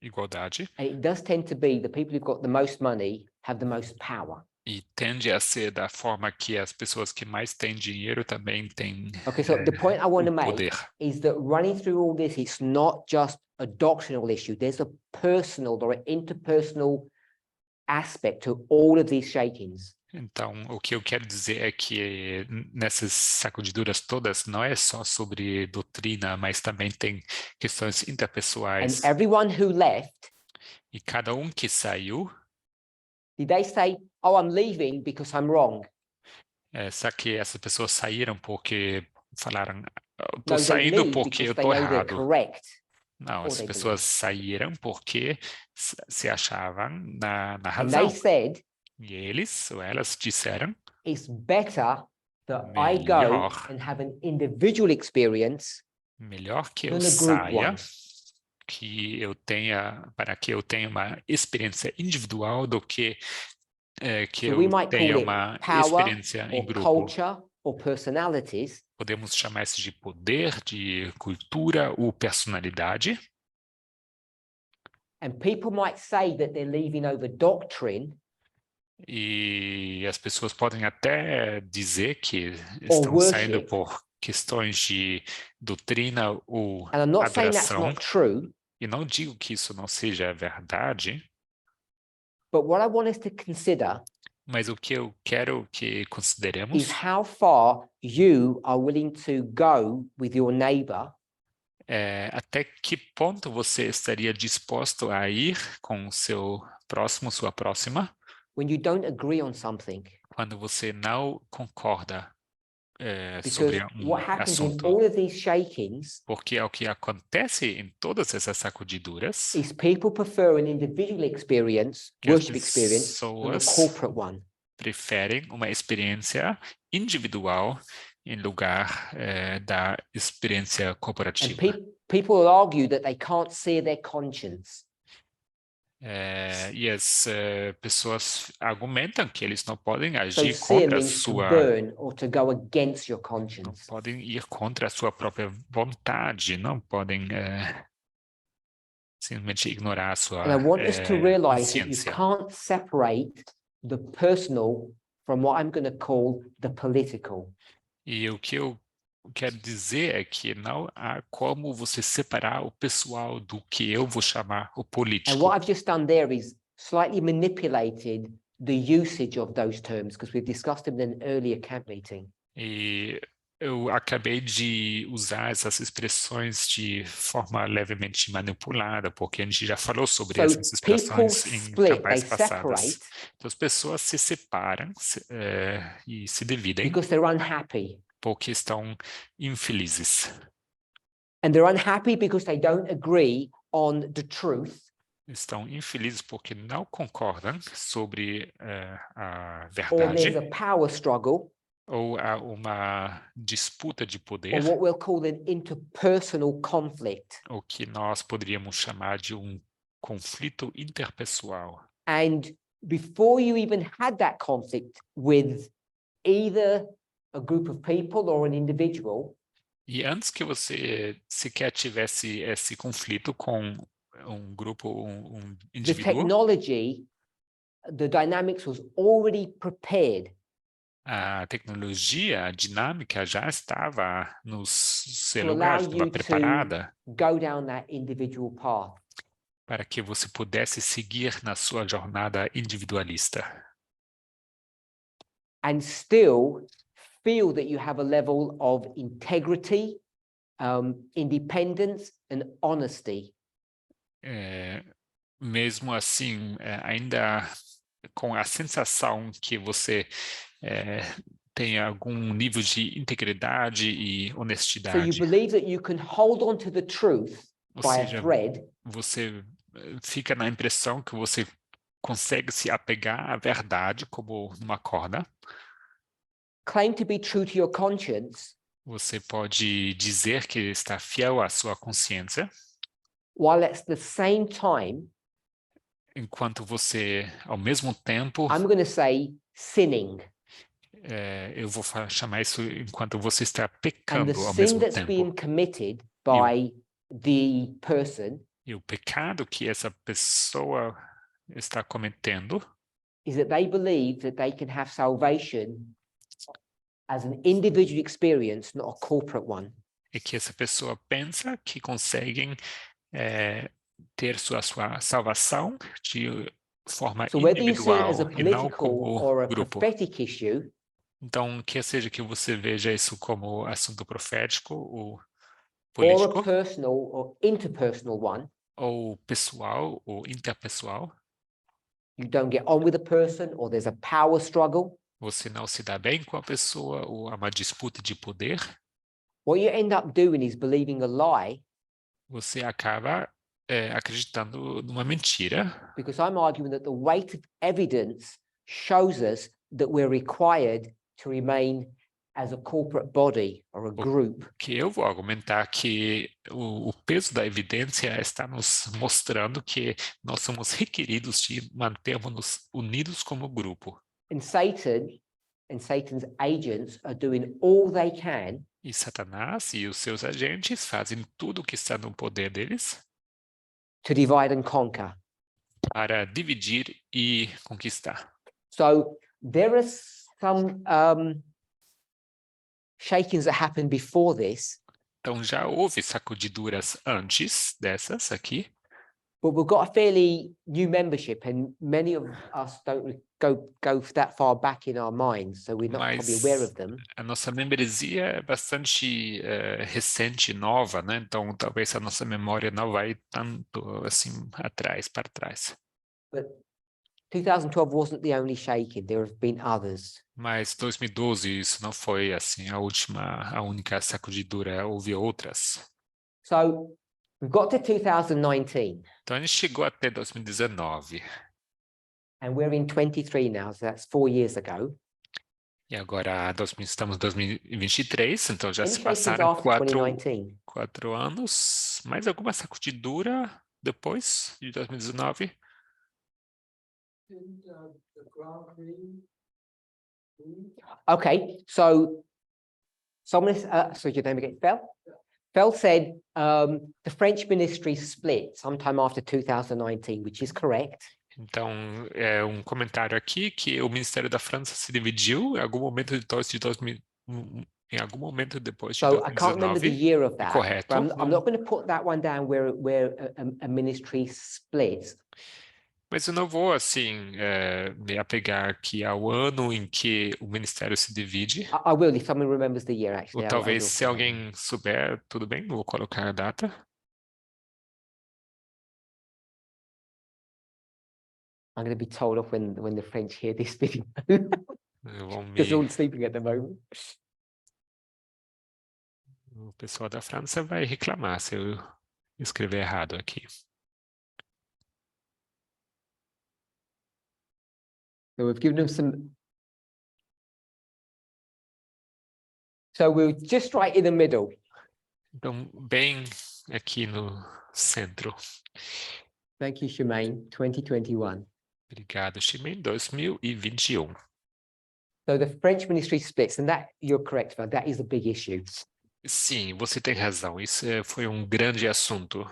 igualdade. And it does tend to be the people who've got the most money have the most power. E tende a ser da forma que as pessoas que mais têm dinheiro também têm Okay, so the point I want to o make poder. is that running through all this, it's not just a doctrinal issue. There's a personal or an interpersonal aspect to all of these shakings. Então, o que eu quero dizer é que nessas sacudiduras todas não é só sobre doutrina, mas também tem questões And interpessoais. everyone who left, E cada que saiu, did they say, oh, I'm leaving because I'm wrong? será que essas pessoas saíram porque falaram, eu tô No, they saindo leave porque because eu they tô know they're errado. correct. Não, or as they pessoas saíram porque se achavam na And razão. they said, E eles ou elas disseram, it's better that I go melhor, and have an individual experience melhor que eu than a group saia, one. para que eu tenha uma experiência individual do que So we eu might call tenha it uma power experiência em or grupo. culture or personalities. Podemos chamar isso de poder, de cultura ou personalidade. And people might say that they're leaving over doctrine E as pessoas podem até dizer que or estão saindo worship. por questões de doutrina ou And I'm not saying that's adoração. not true, E não digo que isso não seja verdade, but what I want us to consider mas o que eu quero que is consideremos how far you are willing to go with your neighbor é até que ponto você estaria disposto a ir com o seu próximo, sua próxima, when you don't agree on something. quando você não concorda Because sobre what happens in assunto. all of these shakings Porque é o que acontece em todas essas sacudiduras, is people prefer an individual experience, que as worship experience, than a pessoas corporate one. preferem uma experiência individual em lugar da experiência And corporativa. people will argue that they can't sear their conscience. E as pessoas argumentam que eles não podem So agir sear contra a means to sua, burn or to go against your não conscience. podem ir contra a sua própria vontade, não podem simplesmente ignorar a sua And I want us to realize that you consciência. can't separate the personal from what I'm going to call the political. E o que eu quero dizer é que não há como você separar o pessoal do que eu vou chamar o And político. what I've just done there is slightly manipulated the usage of those terms because we've discussed them in an earlier camp meeting. E eu acabei de usar essas expressões de forma levemente manipulada, porque a gente já falou sobre So essas people expressões em split, they campais passadas. separate Então as pessoas se separam e se dividem because they're unhappy. porque estão infelizes. And they're unhappy because they don't agree on the truth Estão infelizes porque não concordam sobre a or there's verdade, a power struggle ou há uma disputa de or poder, what we'll call an interpersonal conflict. o que nós poderíamos chamar de conflito interpessoal. And before you even had that conflict with either a group of people or an individual, E antes que você sequer tivesse esse conflito com grupo, the indivíduo, technology, the dynamics was already prepared a tecnologia, a dinâmica já estava no seu to lugar, allow estava you to preparada go down that individual path. para que você pudesse seguir na sua jornada individualista. And still feel that you have a level of integrity, independence and honesty. Mesmo assim, ainda com a sensação que você tem algum nível de integridade e So you honestidade. believe that you can hold on to the truth Ou by a seja, thread, você fica na impressão que você consegue se apegar à verdade como numa corda. claim to be true to your conscience, Você pode dizer que está fiel à sua consciência, while at the same time, enquanto você, ao mesmo tempo, I'm going to say sinning. eu vou chamar isso enquanto você está And the pecando ao sin mesmo that's tempo. being committed by the person E o pecado que essa pessoa está cometendo is that they believe that they can have salvation as an individual experience, not a corporate one. É que essa pessoa pensa que conseguem ter sua salvação de forma So whether you see it as a individual e não political como or a grupo. prophetic issue, Então, quer seja que você veja isso como assunto profético ou or político, a personal or interpersonal one, ou pessoal ou interpessoal, you don't get on with a person or there's a power struggle, você não se dá bem com a pessoa ou há uma disputa de poder, what you end up doing is believing a lie, você acaba acreditando numa mentira, because I'm arguing that the weight of evidence shows us that we're required to remain as a corporate body or a group. que eu vou argumentar que o peso da evidência está nos mostrando que nós somos requeridos de mantermos-nos unidos como grupo. And Satan and Satan's agents are doing all they can E Satanás e os seus agentes fazem tudo o que está no poder deles to divide and conquer. para dividir e conquistar. So there are some shakings that happened before this, Então já houve sacudiduras antes dessas aqui, but we've got a fairly new membership, and many of us don't go that far back in our minds, so we're not probably aware of them. a nossa membresia é bastante recente, nova, né? Então talvez a nossa memória não vai tanto assim atrás, para trás. But 2012 wasn't the only shaking, there have been others. Mas 2012 isso não foi assim a única sacudidura, houve outras. So we've got to 2019, Então a gente chegou até 2019 and we're in 23 now, so that's 4 years ago. e agora estamos em 2023, então já Any se shakings passaram after 2019? 4 anos. Mais alguma sacudidura depois de 2019? Didn't the ground crew leave? Okay, so someone, so your name again, Phil? Phil said the French ministry split sometime after 2019, which is correct. Então, é um comentário aqui que o Ministério da França se dividiu em algum momento em algum momento depois de So I can't remember the 2019. year of that, Correto. but I'm not going to put that one down where a ministry splits. Mas eu não vou, assim, me apegar aqui ao ano em que o ministério se divide. I will if someone remembers the year, Ou actually. I talvez, will se put that alguém souber, tudo bem, eu vou colocar a data. I'm going to be told off when the French hear this video, Vão because they're all sleeping at the moment. O pessoal da França vai reclamar se eu escrever errado aqui. So we've given them some. So we're just right in the middle. Então, bem aqui no centro. Thank you, Shemaine, 2021. Obrigado, Ximen, 2021. So the French ministry splits, and that you're correct, Phil, that is a big issue. Sim, você tem razão. Isso foi um grande assunto.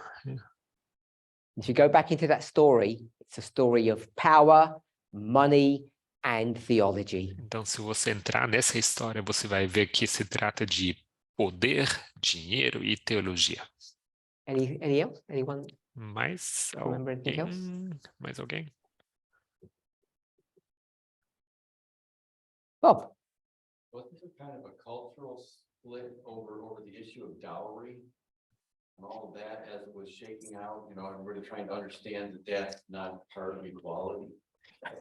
If you go back into that story, it's a story of power, money, and theology. Então, se você entrar nessa história, você vai ver que se trata de poder, dinheiro e teologia. Any else? Anyone? Mais Remember anything alguém? Mais alguém? Bob? Wasn't there kind of a cultural split over the issue of dowry? And all of that as it was shaking out, you know, and really trying to understand that that's not part of equality.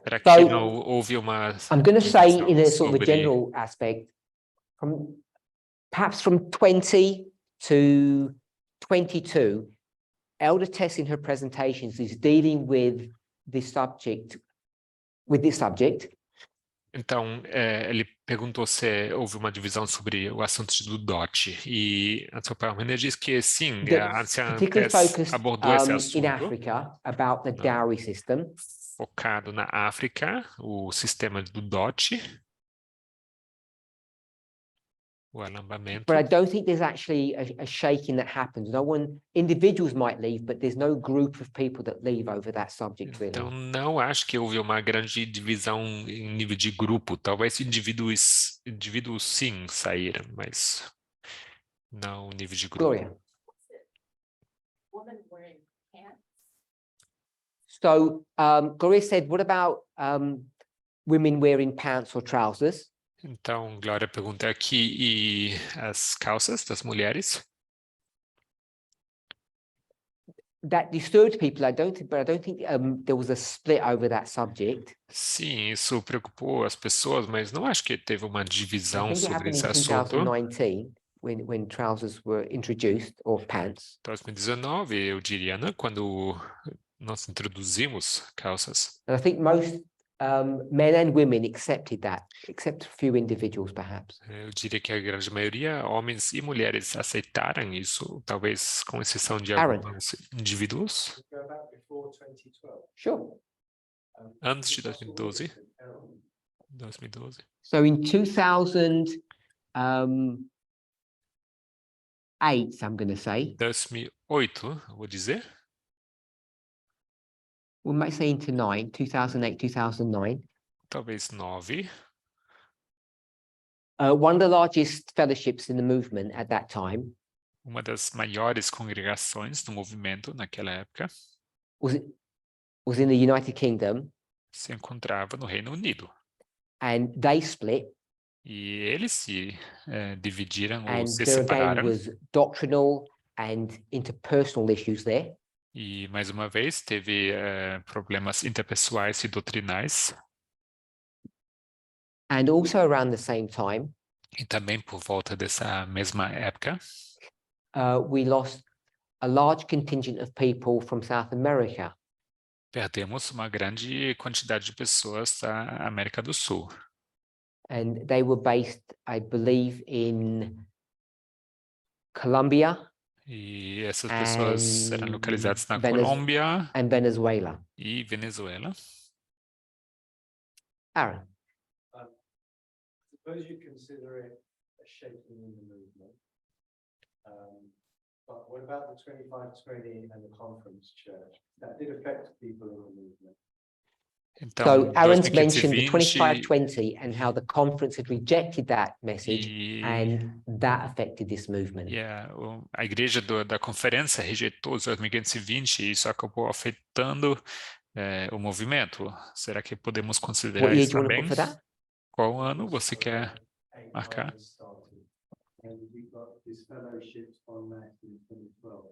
Será que So, não houve uma I'm going to say divisão in a sort of a sobre- general aspect, perhaps from 20 to 22, Elder Tess in her presentations is dealing with this subject, Então, ele perguntou se houve uma divisão sobre o assunto do dote. E a sua Parminder diz que sim, a that's anciã particularly Tess focused abordou esse in assunto, Africa about the No. dowry system. focado na África, o sistema do dote. o alambamento. But I don't think there's actually a shaking that happens. No one, individuals might leave, but there's no group of people that leave over that subject, really. Então, não acho que houve uma grande divisão em nível de grupo. Talvez indivíduos sim saíram, mas não nível de grupo. Gloria. Woman wearing pants. So Gloria said, what about women wearing pants or trousers? Então, Glória pergunta aqui, e as calças das mulheres? That disturbed people, but I don't think there was a split over that subject. Sim, isso preocupou as pessoas, mas não acho que teve uma I divisão think it sobre happened in esse assunto. 2019 when trousers were introduced, or pants. 2019, eu diria, né? Quando nós introduzimos calças. And I think most men and women accepted that, except a few individuals, perhaps. Eu diria que a grande maioria, homens e mulheres, aceitaram isso, talvez com exceção de Aaron. alguns indivíduos. Go back before 2012. Sure. Antes de 2012. 2012. So in 2008, I'm going to say, 2008, vou dizer. we might say into 2008, 2009. Talvez 9. One of the largest fellowships in the movement at that time Uma das maiores congregações do movimento naquela época was in the United Kingdom, se encontrava no Reino Unido. and they split, E eles se dividiram ou and se there again separaram. was doctrinal and interpersonal issues there. E, mais uma vez, teve problemas interpessoais e doutrinais. And also around the same time, E também por volta dessa mesma época, we lost a large contingent of people from South America. perdemos uma grande quantidade de pessoas da América do Sul. And they were based, I believe, in Colombia E essas pessoas eram localizadas na Colômbia and Venezuela. e Venezuela. Aaron. Suppose you consider it a shaking in the movement. But what about the 2520 and the conference church? That did affect people in the movement. Então, So Aaron's mentioned the 2520 2520 and how the conference had rejected that message, e and that affected this movement. a igreja da conferência rejeitou os 2520 e isso acabou afetando o movimento. Será que podemos considerar What year isso do you want to também? put for that? Qual ano você quer marcar? And we got this fellowship on that in 2012.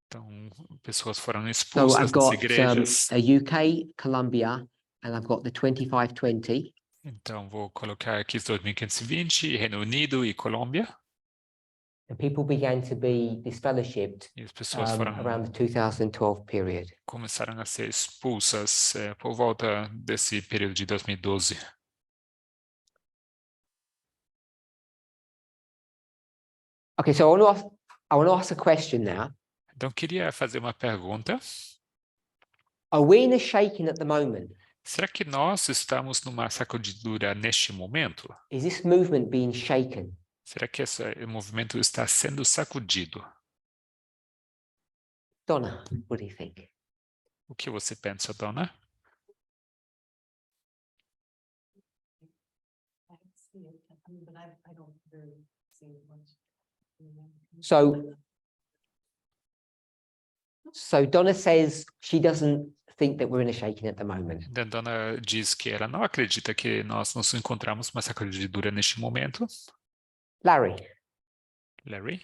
Então, pessoas foram So expulsas I've das got igrejas. a UK, Colombia, and I've got the 2520. Então, vou colocar aqui os 2520, Reino Unido e Colômbia. And people began to be disfellowshipped E as pessoas foram around the 2012 period. começaram a ser expulsas por volta desse período de 2012. Okay, so I want to ask a question now. Então, queria fazer uma pergunta. Are we in a shaking at the moment? Será que nós estamos numa sacudidura neste momento? Is this movement being shaken? Será que esse movimento está sendo sacudido? Donna, what do you think? O que você pensa, Dona? I can see it, but I don't really see it much. So Donna says she doesn't think that we're in a shaking at the moment. A Dona diz que ela não acredita que nós nos encontramos numa sacudidura neste momento. Larry. Larry?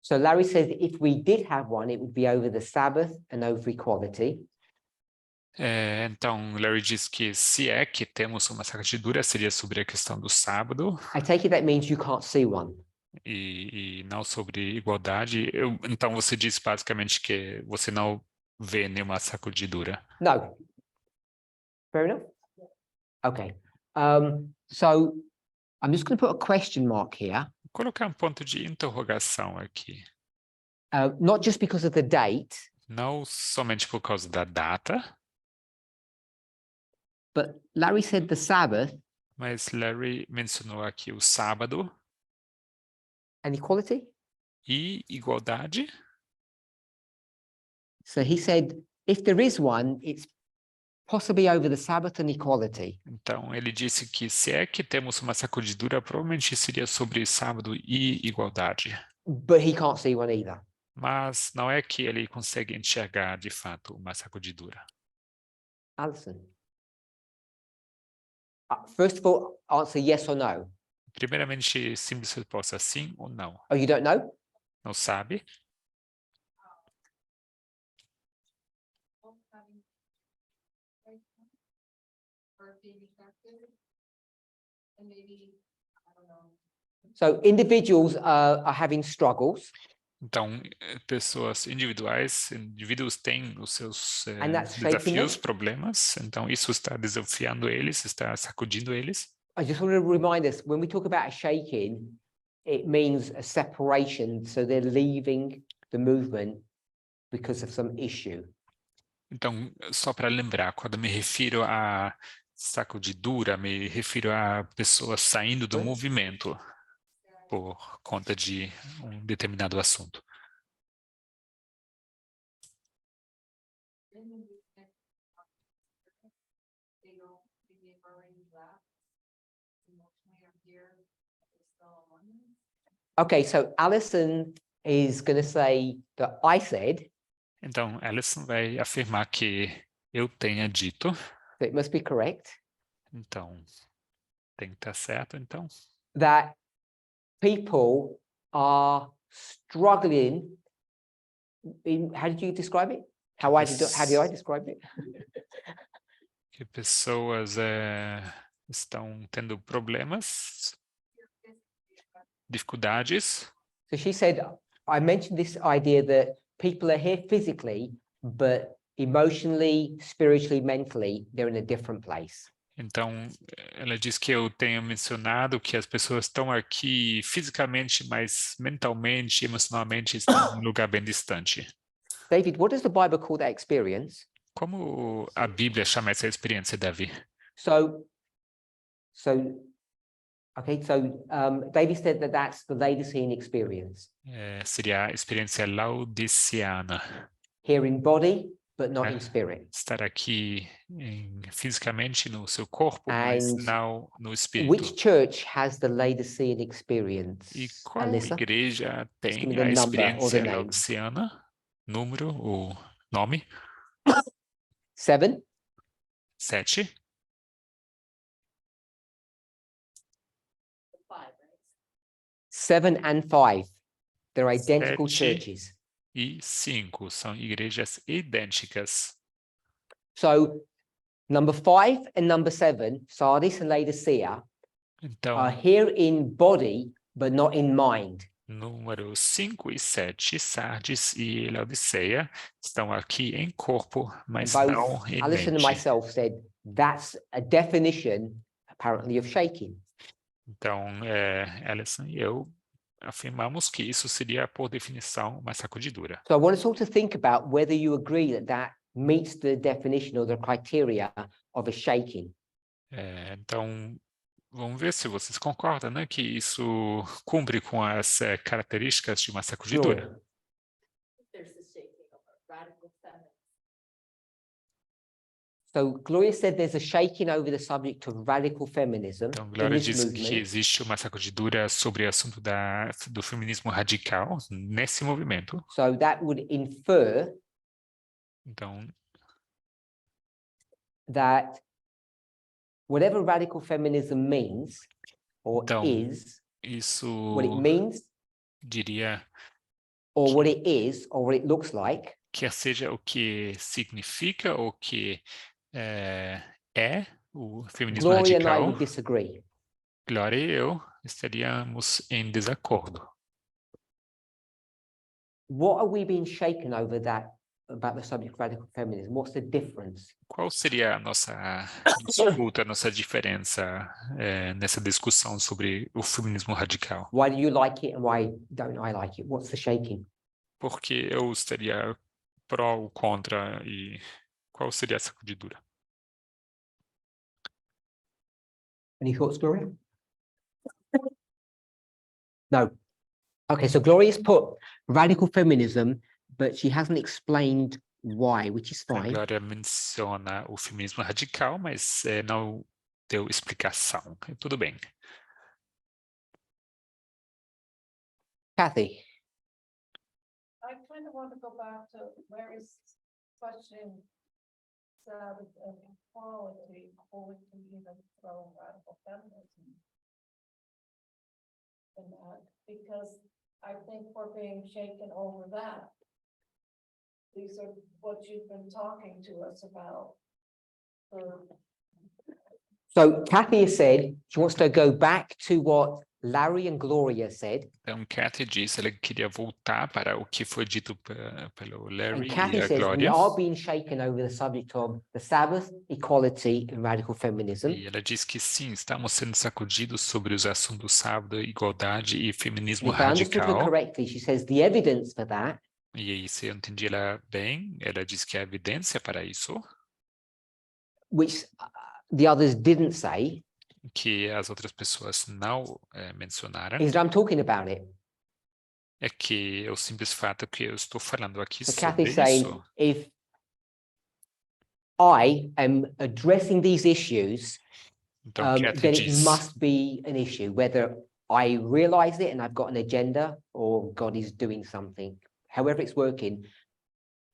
So Larry says if we did have one, it would be over the Sabbath and over equality. Então, Larry diz que se é que temos uma sacudidura, seria sobre a questão do sábado. I take it that means you can't see one. E não sobre igualdade. Então, você diz basicamente que você não vê nenhuma sacudidura. No. Fair enough? Okay. So I'm just going to put a question mark here. Vou colocar um ponto de interrogação aqui. not just because of the date, não somente por causa da data, but Larry said the Sabbath mas Larry mencionou aqui o sábado and equality. e igualdade. So he said, if there is one, it's possibly over the Sabbath and equality. Então, ele disse que se é que temos uma sacudidura, provavelmente seria sobre sábado e igualdade. But he can't see one either. Mas não é que ele consegue enxergar, de fato, uma sacudidura. Alison. First of all, answer yes or no. Primeiramente, simples resposta, sim ou não. Oh, you don't know? Não sabe? Or being affected. And maybe, I don't know. So individuals are having struggles, Então, pessoas individuais, indivíduos têm os seus and that's shaking desafios, them. problemas. Então, isso está desafiando eles, está sacudindo eles. I just want to remind us, when we talk about a shaking, it means a separation. So they're leaving the movement because of some issue. Então, só para lembrar, quando me refiro a sacudidura, me refiro a pessoas saindo do movimento por conta de um determinado assunto. They don't, maybe they've already left. Emotionally, I'm here, they're still on. Okay, so Alison is going to say that I said, Então, Alison vai afirmar que eu tenha dito, so it must be correct, então, tem que estar certo, então. that people are struggling in, how did you describe it? How do I describe it? Que pessoas estão tendo problemas, dificuldades. So she said, I mentioned this idea that people are here physically, but emotionally, spiritually, mentally, they're in a different place. Então, ela diz que eu tenho mencionado que as pessoas estão aqui fisicamente, mas mentalmente, emocionalmente, estão em um lugar bem distante. David, what does the Bible call that experience? Como a Bíblia chama essa experiência, Davi? So David said that that's the Laodicean experience. Seria a experiência laodiceana. Here in body, but not in spirit. Estar aqui fisicamente no seu corpo, mas And não no espírito. Which church has the Laodicean experience? E qual Alyssa? igreja Just give me tem the a number or the experiência name. laodiceana? Número ou nome? 7. 7. 7 and 5. They're identical 7 churches. e 5 são igrejas idênticas. So number 5 and number 7, Sardis and Laodicea, Então, are here in body, but not in mind. número 5 e 7, Sardes e Laodiceia, estão aqui em corpo, mas And não both em Alison and mente. myself said that's a definition, apparently, of shaking. Então, Alison e eu afirmamos que isso seria, por definição, uma sacudidura. So I want us all to think about whether you agree that that meets the definition or the criteria of a shaking. Então, vamos ver se vocês concordam, né, que isso cumpre com as características de uma sacudidura. Sure. There's the shaking of a radical feminist. So Gloria said there's a shaking over the subject of radical feminism Então, in Glória this diz que movement. existe uma sacudidura sobre o assunto do feminismo radical nesse movimento. So that would infer Então, that whatever radical feminism means or Então, is, isso what it means diria, or what it is or what it looks like, quer seja o que significa ou que é o feminismo Gloria and I radical, would disagree. Glória e eu estaríamos em desacordo. What are we being shaken over that about the subject of radical feminism? What's the difference? Qual seria a nossa disputa, a nossa diferença nessa discussão sobre o feminismo radical? Why do you like it and why don't I like it? What's the shaking? Porque eu estaria pró ou contra e qual seria a sacudidura? Any thoughts, Gloria? No. Okay, so Gloria's put radical feminism, but she hasn't explained why, which is A fine. Glória menciona o feminismo radical, mas não deu explicação. Tudo bem. Kathy, I kind of want to go back to Larry's question. Sabbath and equality, before we can even throw radical feminism in that, because I think we're being shaken over that. These are what you've been talking to us about. so Kathy has said she wants to go back to what Larry and Gloria said. Então, Kathy disse, ela queria voltar para o que foi dito pelo Larry And e Kathy a says we Glória. are being shaken over the subject of the Sabbath, equality, and radical feminism. E ela diz que sim, estamos sendo sacudidos sobre os assuntos sábado, igualdade e feminismo And if I understood her radical. correctly, she says the evidence for that E aí, se eu entendi ela bem, ela diz que há evidência para isso, which the others didn't say, que as outras pessoas não mencionaram, is that I'm talking about it. é que o simples fato que eu estou falando aqui So sobre Kathy's saying, isso. if I am addressing these issues, Então, Kathy then it diz, must be an issue, whether I realize it and I've got an agenda or God is doing something. However it's working,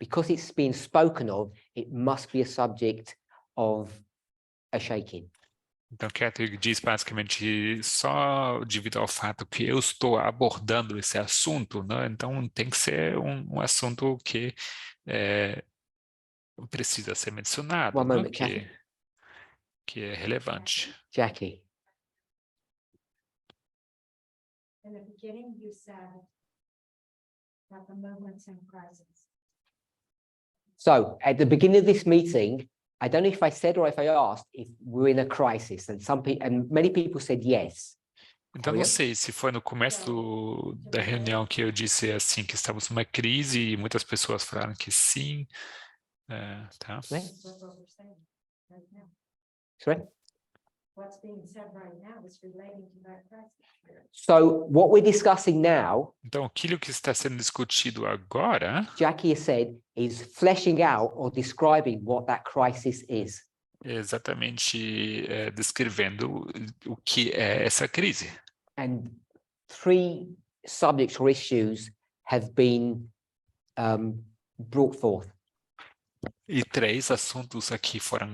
because it's being spoken of, it must be a subject of a shaking. então Kathy diz basicamente só devido ao fato que eu estou abordando esse assunto, né? Então tem que ser um assunto que precisa ser mencionado, One né? moment, Kathy. Que é relevante. Jackie. In the beginning, you said that the movement's in crisis. So at the beginning of this meeting, I don't know if I said or if I asked if we're in a crisis, and many people said yes. Então não sei se foi no começo da reunião que eu disse assim que estamos numa crise e muitas pessoas falaram que sim, tá? That's what we're saying right now. Sorry? What's being said right now is relating to that crisis. So what we're discussing now, Então aquilo que está sendo discutido agora, Jackie has said, is fleshing out or describing what that crisis is. é exatamente descrevendo o que é essa crise. And 3 subjects or issues have been brought forth. E 3 assuntos aqui foram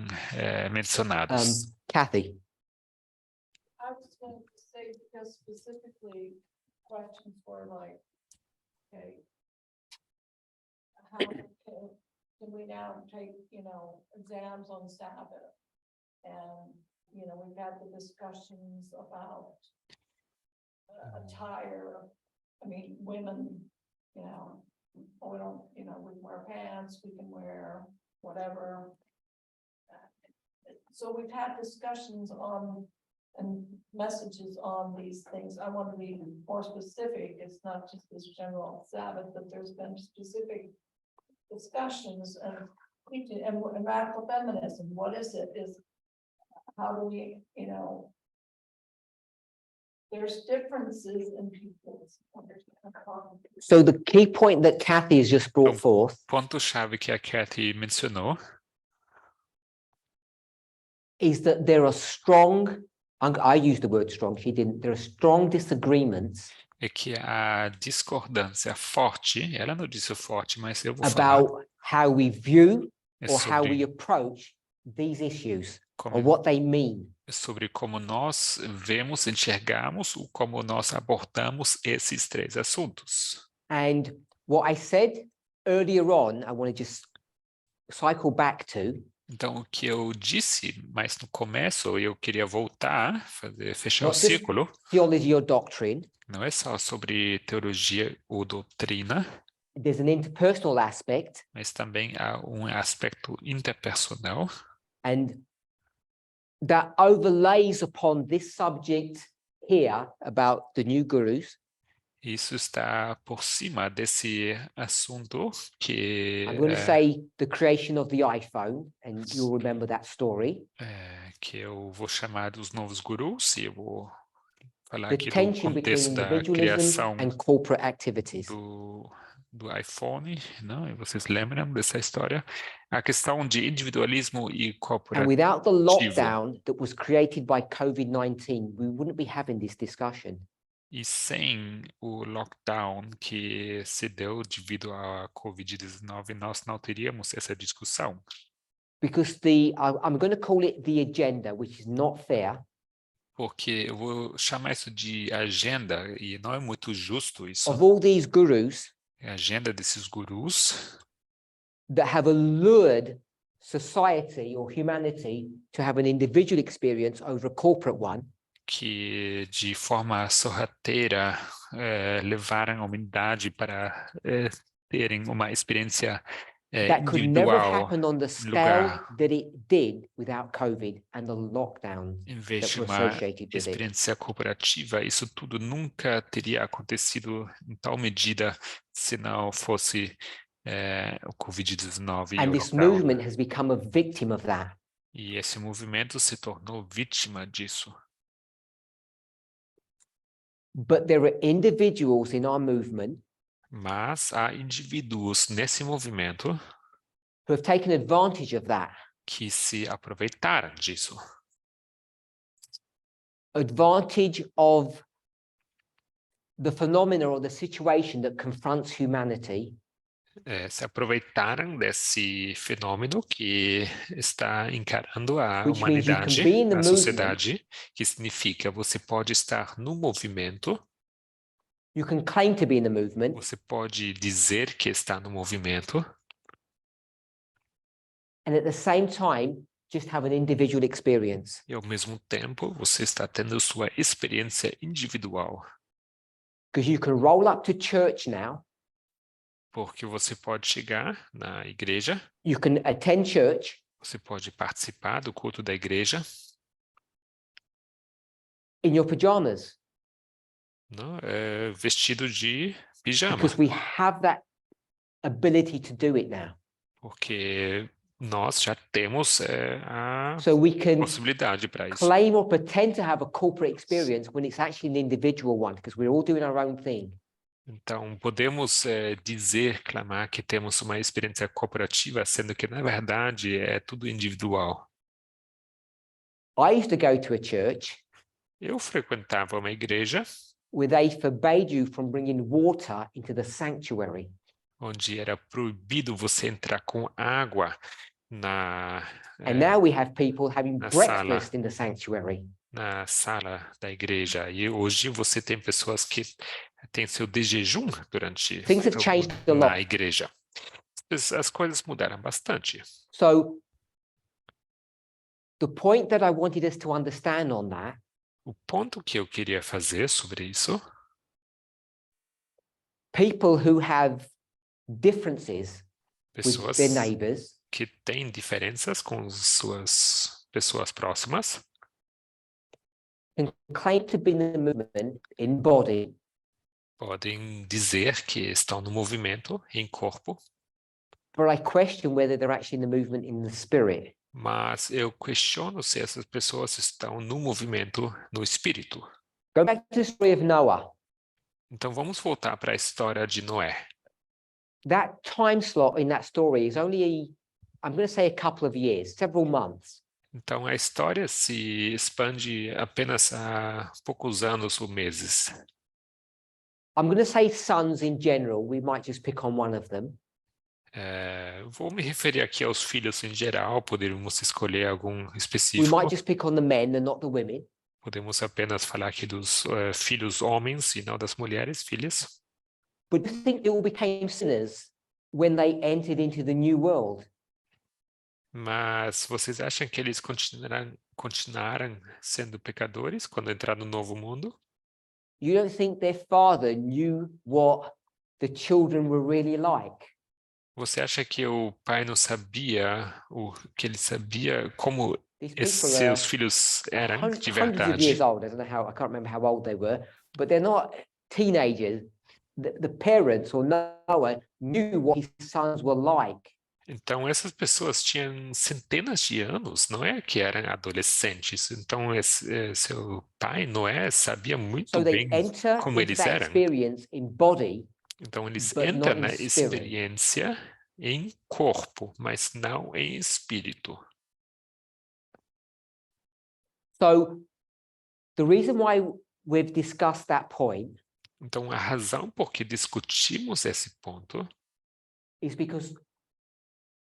mencionados. Kathy. I was going to say, because specifically questions were like, okay, how can we now take, exams on Sabbath? And, we've had the discussions about attire. I mean, women, we don't, we wear pants, we can wear whatever. So we've had discussions on and messages on these things. I want to be more specific. It's not just this general Sabbath, but there's been specific discussions and teaching and radical feminism. What is it? Is how do we, there's differences in people's understanding. So the key point that Kathy has just brought forth Ponto-chave que a Kathy mencionou is that there are strong, I used the word strong, she didn't, there are strong disagreements é que a discordância forte, ela não disse forte, mas eu vou falar, about how we view é or how we sobre, approach these issues or como, what they mean. é sobre como nós vemos, enxergamos, ou como nós abordamos esses 3 assuntos. And what I said earlier on, I want to just cycle back to, Então, o que eu disse, mas no começo eu queria voltar, fechar o not just círculo, theology or doctrine, não é só sobre teologia ou doutrina, there's an interpersonal aspect, mas também há um aspecto interpersonal, and that overlays upon this subject here about the new gurus. Isso está por cima desse assunto que, I'm going to say the creation of the iPhone, and you'll remember that story. que eu vou chamar dos novos gurus, e eu vou falar The aqui do tension between contexto da individualism criação and corporate activities. do iPhone, não? E vocês lembram dessa história? A questão de individualismo e And corporativo. without the lockdown that was created by COVID-19, we wouldn't be having this discussion. E sem o lockdown que se deu devido à Covid-19, nós não teríamos essa discussão. Because I'm going to call it the agenda, which is not fair. Porque eu vou chamar isso de agenda, e não é muito justo isso. Of all these gurus É a agenda desses gurus that have allured society or humanity to have an individual experience over a corporate one, que, de forma sorrateira, levaram a humanidade para terem uma experiência that could never have individual, happened on the scale lugar, that it did without COVID and the lockdown em vez that de were uma associated with it. experiência cooperativa. Isso tudo nunca teria acontecido em tal medida se não fosse o Covid-19 e And o this lockdown. movement has become a victim of that. E esse movimento se tornou vítima disso. But there are individuals in our movement Mas há indivíduos nesse movimento who have taken advantage of that, que se aproveitaram disso. advantage of the phenomena or the situation that confronts humanity, Se aproveitaram desse fenômeno que está encarando a which means you can humanidade, be in the a movement, sociedade, que significa você pode estar no movimento, you can claim to be in the movement, você pode dizer que está no movimento, and at the same time just have an individual experience. e ao mesmo tempo você está tendo sua experiência individual. Because you can roll up to church now, Porque você pode chegar na igreja, you can attend church, você pode participar do culto da igreja, in your pajamas, não? Vestido de pijama, because we have that ability to do it now. porque nós já temos a So we can possibilidade para isso. claim or pretend to have a corporate experience when it's actually an individual one, because we're all doing our own thing. Então, podemos dizer, clamar que temos uma experiência cooperativa, sendo que, na verdade, é tudo individual. I used to go to a church Eu frequentava uma igreja where they forbade you from bringing water into the sanctuary. onde era proibido você entrar com água And now we have people having na breakfast in the sanctuary. na sala da igreja. E hoje você tem pessoas que têm seu de jejum durante Things have changed a na lot. igreja. As coisas mudaram bastante. So the point that I wanted us to understand on that O ponto que eu queria fazer sobre isso, people who have differences with pessoas their neighbors que têm diferenças com suas pessoas próximas, can claim to be in the movement in body, podem dizer que estão no movimento em corpo, but I question whether they're actually in the movement in the spirit. mas eu questiono se essas pessoas estão no movimento no espírito. Go back to the story of Noah. Então vamos voltar para a história de Noé. That time slot in that story is only, I'm going to say a couple of years, several months. Então a história se expande apenas há poucos anos ou meses. I'm going to say sons in general. We might just pick on one of them. Vou me referir aqui aos filhos em geral, poderíamos escolher algum We específico. might just pick on the men and not the women. Podemos apenas falar aqui dos filhos homens e não das mulheres, filhas. But do you think they all became sinners when they entered into the new world? Mas vocês acham que eles continuaram sendo pecadores quando entraram no novo mundo? You don't think their father knew what the children were really like? Você acha que o pai não sabia, que ele sabia como These esses people are seus filhos eram de hundreds of years verdade? old. I don't know how, I can't remember how old they were, but they're not teenagers. the parents or Noah knew what his sons were like. Então, essas pessoas tinham centenas de anos, não é que eram adolescentes. Então, seu pai, Noé, sabia muito So they bem enter como into eles that eram. experience in body, Então, eles but entram not in na spirit. experiência em corpo, mas não em espírito. So the reason why we've discussed that point Então, a razão por que discutimos esse ponto is because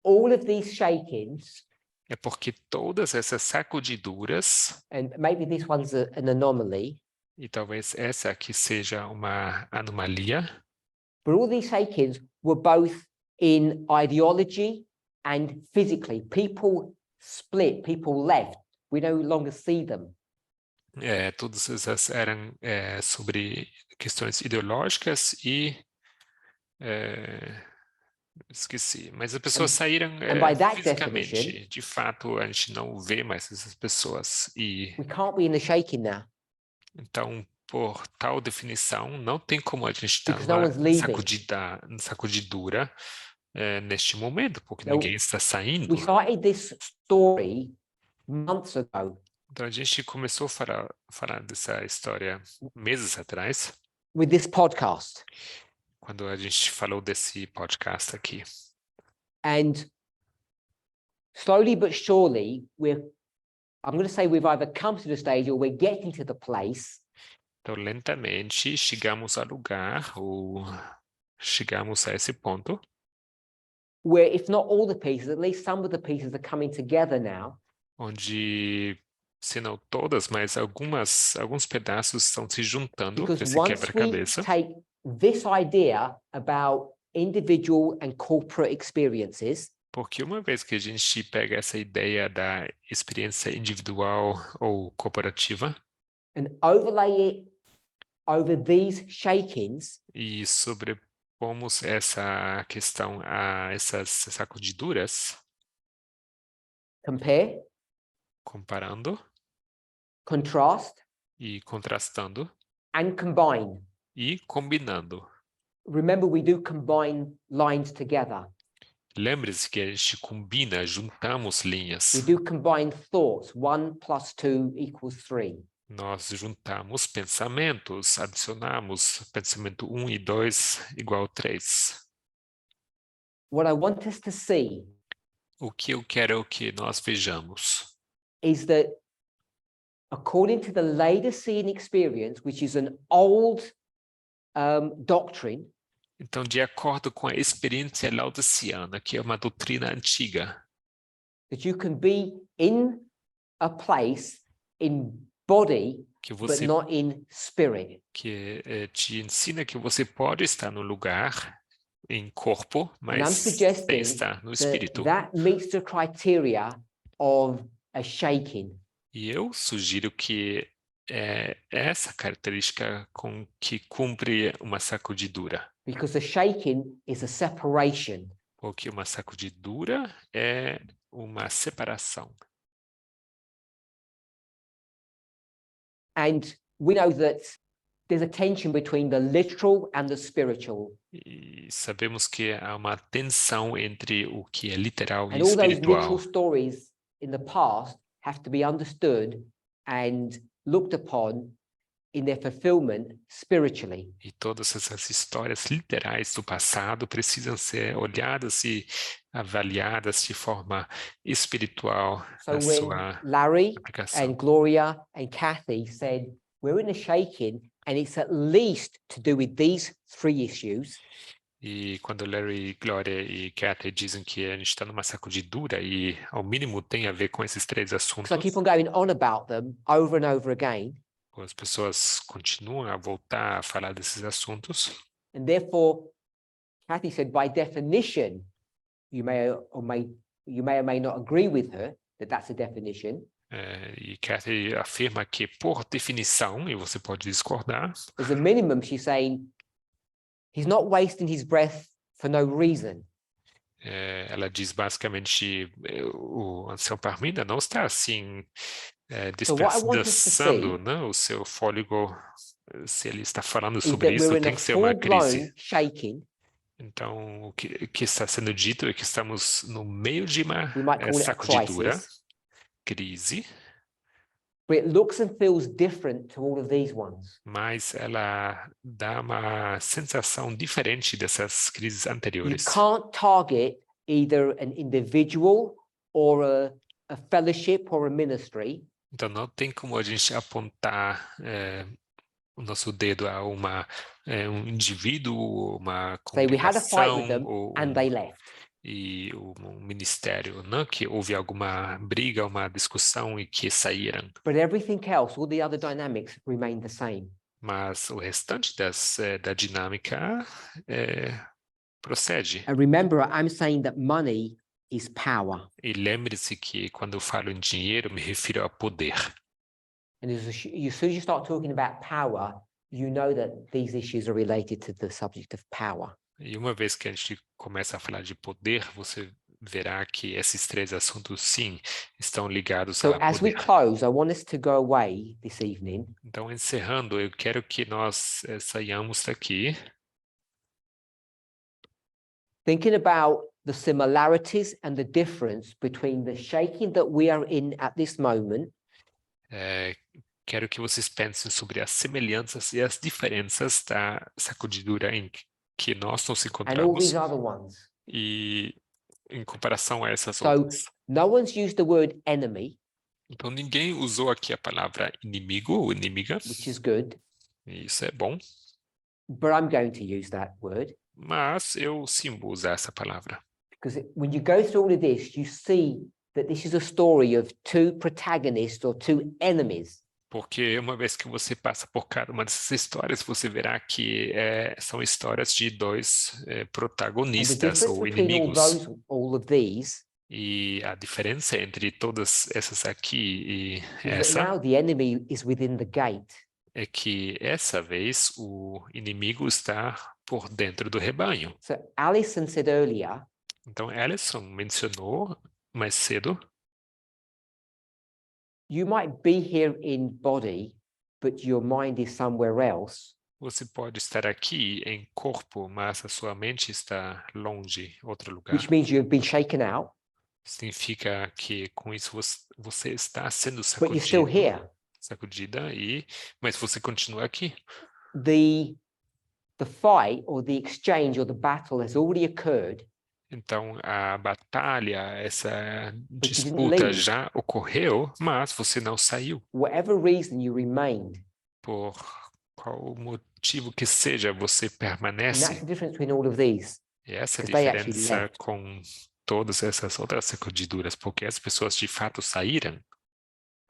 all of these shakings, é porque todas essas sacudiduras, and maybe this one's an anomaly, e talvez essa aqui seja uma anomalia, but all these shakings were both in ideology and physically. People split, people left. We no longer see them. todas essas eram sobre questões ideológicas e esqueci, mas as pessoas saíram and by that fisicamente. definition, De fato, a gente não vê mais essas pessoas. E we can't be in the shaking now então, por tal definição, não tem como a gente estar because no numa one's leaving. sacudidura neste momento, porque Now, ninguém está saindo. we started this story months ago Então, a gente começou a falar dessa história meses atrás, with this podcast. quando a gente falou desse podcast aqui. And slowly but surely, I'm going to say we've either come to the stage or we're getting to the place Então, lentamente, chegamos ao lugar, ou chegamos a esse ponto, where, if not all the pieces, at least some of the pieces are coming together now. onde, se não todas, mas alguns pedaços estão se juntando Because nesse once we quebra-cabeça. take this idea about individual and corporate experiences, Porque uma vez que a gente pega essa ideia da experiência individual ou corporativa and overlay it over these shakings, e sobrepomos essa questão a essas sacudiduras, compare, comparando contrast, e contrastando and combine. e combinando. Remember, we do combine lines together. Lembre-se que a gente combina, juntamos linhas. We do combine thoughts. 1 + 2 = 3. Nós juntamos pensamentos, adicionamos pensamento 1 e 2 igual 3. What I want us to see O que eu quero que nós vejamos is that according to the Laodicean experience, which is an old doctrine, Então, de acordo com a experiência laodiceana, que é uma doutrina antiga, that you can be in a place in body, que but você not in spirit. te ensina que você pode estar no lugar em corpo, And I'm mas sem suggesting estar no that espírito. that meets the criteria of a shaking. E eu sugiro que essa característica com que cumpre uma sacudidura. Because a shaking is a separation. Porque uma sacudidura é uma separação. And we know that there's a tension between the literal and the spiritual. E sabemos que há uma tensão entre o que é literal e And all those literal espiritual. stories in the past have to be understood and looked upon in their fulfillment spiritually. E todas essas histórias literais do passado precisam ser olhadas e avaliadas de forma espiritual So na when sua Larry aplicação. and Gloria and Kathy said, we're in a shaking and it's at least to do with these 3 issues, E quando Larry, Glória e Kathy dizem que a gente está numa sacudidura e ao mínimo tem a ver com esses 3 assuntos, because I keep on going on about them over and over again, as pessoas continuam a voltar a falar desses assuntos. and therefore, Kathy said, by definition, you may or may not agree with her that that's a definition. E Kathy afirma que, por definição, e você pode discordar, As a minimum, she's saying he's not wasting his breath for no reason. ela diz basicamente o ancião Parminder não está assim So what I want us to desperdiçando, see né, o seu fôlego se ele está falando is sobre that isso, we're in tem a que ser uma crise. full-blown shaking. Então, o que está sendo dito é que estamos no meio de uma We might call it a sacudidura, crisis, crise, but it looks and feels different to all of these ones. mas ela dá uma sensação diferente dessas crises You anteriores. can't target either an individual or a fellowship or a ministry. Então, não tem como a gente apontar o nosso dedo a um indivíduo, uma Say we had a fight with congregação them ou and they left. um ministério, não que houve alguma briga, uma discussão e que saíram, But everything else, all the other dynamics remain the same. mas o restante da dinâmica procede. And remember, I'm saying that money is power. E lembre-se que quando eu falo em dinheiro, me refiro a poder. And as soon as you start talking about power, you know that these issues are related to the subject of power. E uma vez que a gente começa a falar de poder, você verá que esses três assuntos, sim, estão ligados So a as we poder. close, I want us to go away this evening Então, encerrando, eu quero que nós saiamos daqui thinking about the similarities and the difference between the shaking that we are in at this moment quero que vocês pensem sobre as semelhanças e as diferenças da sacudidura em que nós nos and all encontramos these other ones. e em comparação a essas So outras. no one's used the word enemy, Então, ninguém usou aqui a palavra inimigo ou inimiga, which is good, e isso é bom, but I'm going to use that word mas eu sim vou usar essa palavra. because when you go through all of this, you see that this is a story of two protagonists or two enemies. Porque uma vez que você passa por cada uma dessas histórias, você verá que são histórias de dois And the protagonistas difference ou between inimigos. all of these E a diferença entre todas essas aqui e is that essa now the enemy is within the gate. é que essa vez o inimigo está por dentro do rebanho. So Alison said earlier, Então, Alison mencionou mais cedo, you might be here in body, but your mind is somewhere else. você pode estar aqui em corpo, mas a sua mente está longe, outro lugar. Which means you've been shaken out, Significa que com isso você está sendo but you're still here. sacudida, mas você continua aqui. The fight or the exchange or the battle has already occurred, Então, a batalha, essa you didn't disputa leave. já ocorreu, mas você não saiu. Whatever reason you remained. Por qual motivo que seja, você And that's permanece. the difference between all of these. E essa é a Because they actually diferença left. com todas essas outras sacudiduras, porque as pessoas de fato saíram.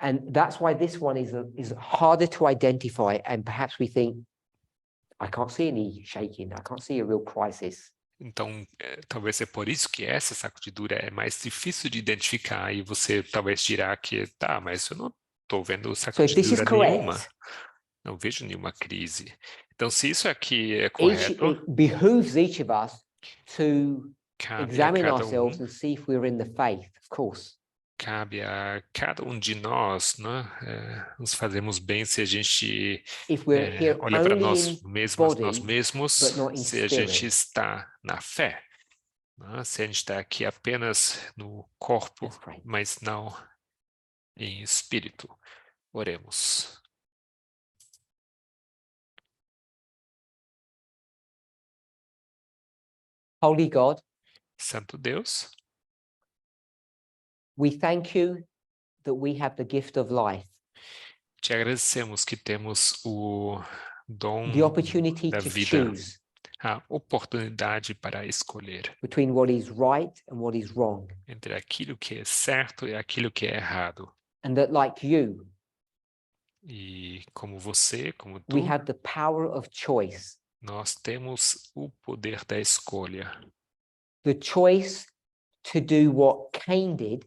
And that's why this one is harder to identify. And perhaps we think, I can't see any shaking. I can't see a real crisis. Então, talvez é por isso que essa sacudidura é mais difícil de identificar e você talvez dirá que, tá, mas eu não estou vendo So if this is sacudidura nenhuma, correct, não vejo nenhuma crise. Então, se isso aqui é it correto, behooves each of us to cabe a examine cada ourselves and see if we're in the faith, of course. cabe a cada um de nós, né, nos fazemos bem se a gente If we're here olha para only nós in mesmos, body, se but not in a gente spirit. está na fé, né, se a gente está aqui apenas no corpo, Let's pray. mas não em espírito. Oremos. Holy God, Santo Deus, we thank you that we have the gift of life, te agradecemos que temos o dom the opportunity da to vida, choose a oportunidade para escolher between what is right and what is wrong. entre aquilo que é certo e aquilo que é errado. And that like you, E como você, como tu, we have the power of choice, nós temos o poder da escolha. the choice to do what Cain did,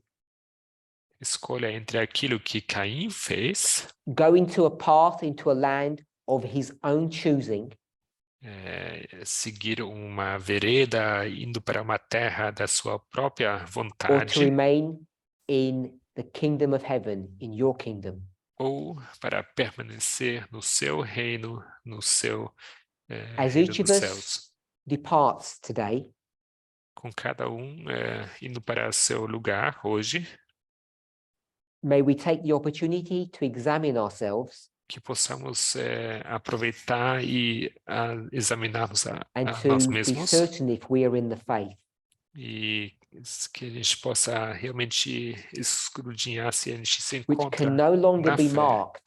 Escolha entre aquilo que Caim fez, go into a path, into a land of his own choosing, seguir uma vereda indo para uma terra da sua própria or to vontade, remain in the kingdom of heaven, in your kingdom. ou para permanecer no seu reino, no seu As reino each dos of céus. us departs today, Com cada indo para seu lugar hoje, may we take the opportunity to examine ourselves que possamos aproveitar e examinarmos and a nós to be mesmos certain if we are in the faith. e que a gente possa realmente escrutinar se a gente se Which encontra can no longer na be fé, marked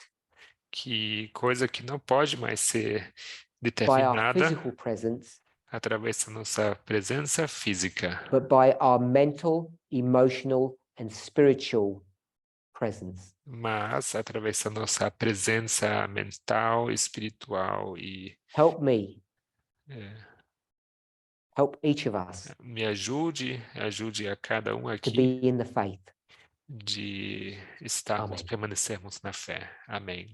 que coisa que não pode mais ser by our determinada physical presence, através da nossa presença física, but by our mental, emotional, and spiritual presence. mas através da nossa presença mental, espiritual e Help me, eh, help each of us me ajude a cada um to aqui be in the faith. de estarmos, Amém. permanecermos na fé. Amém.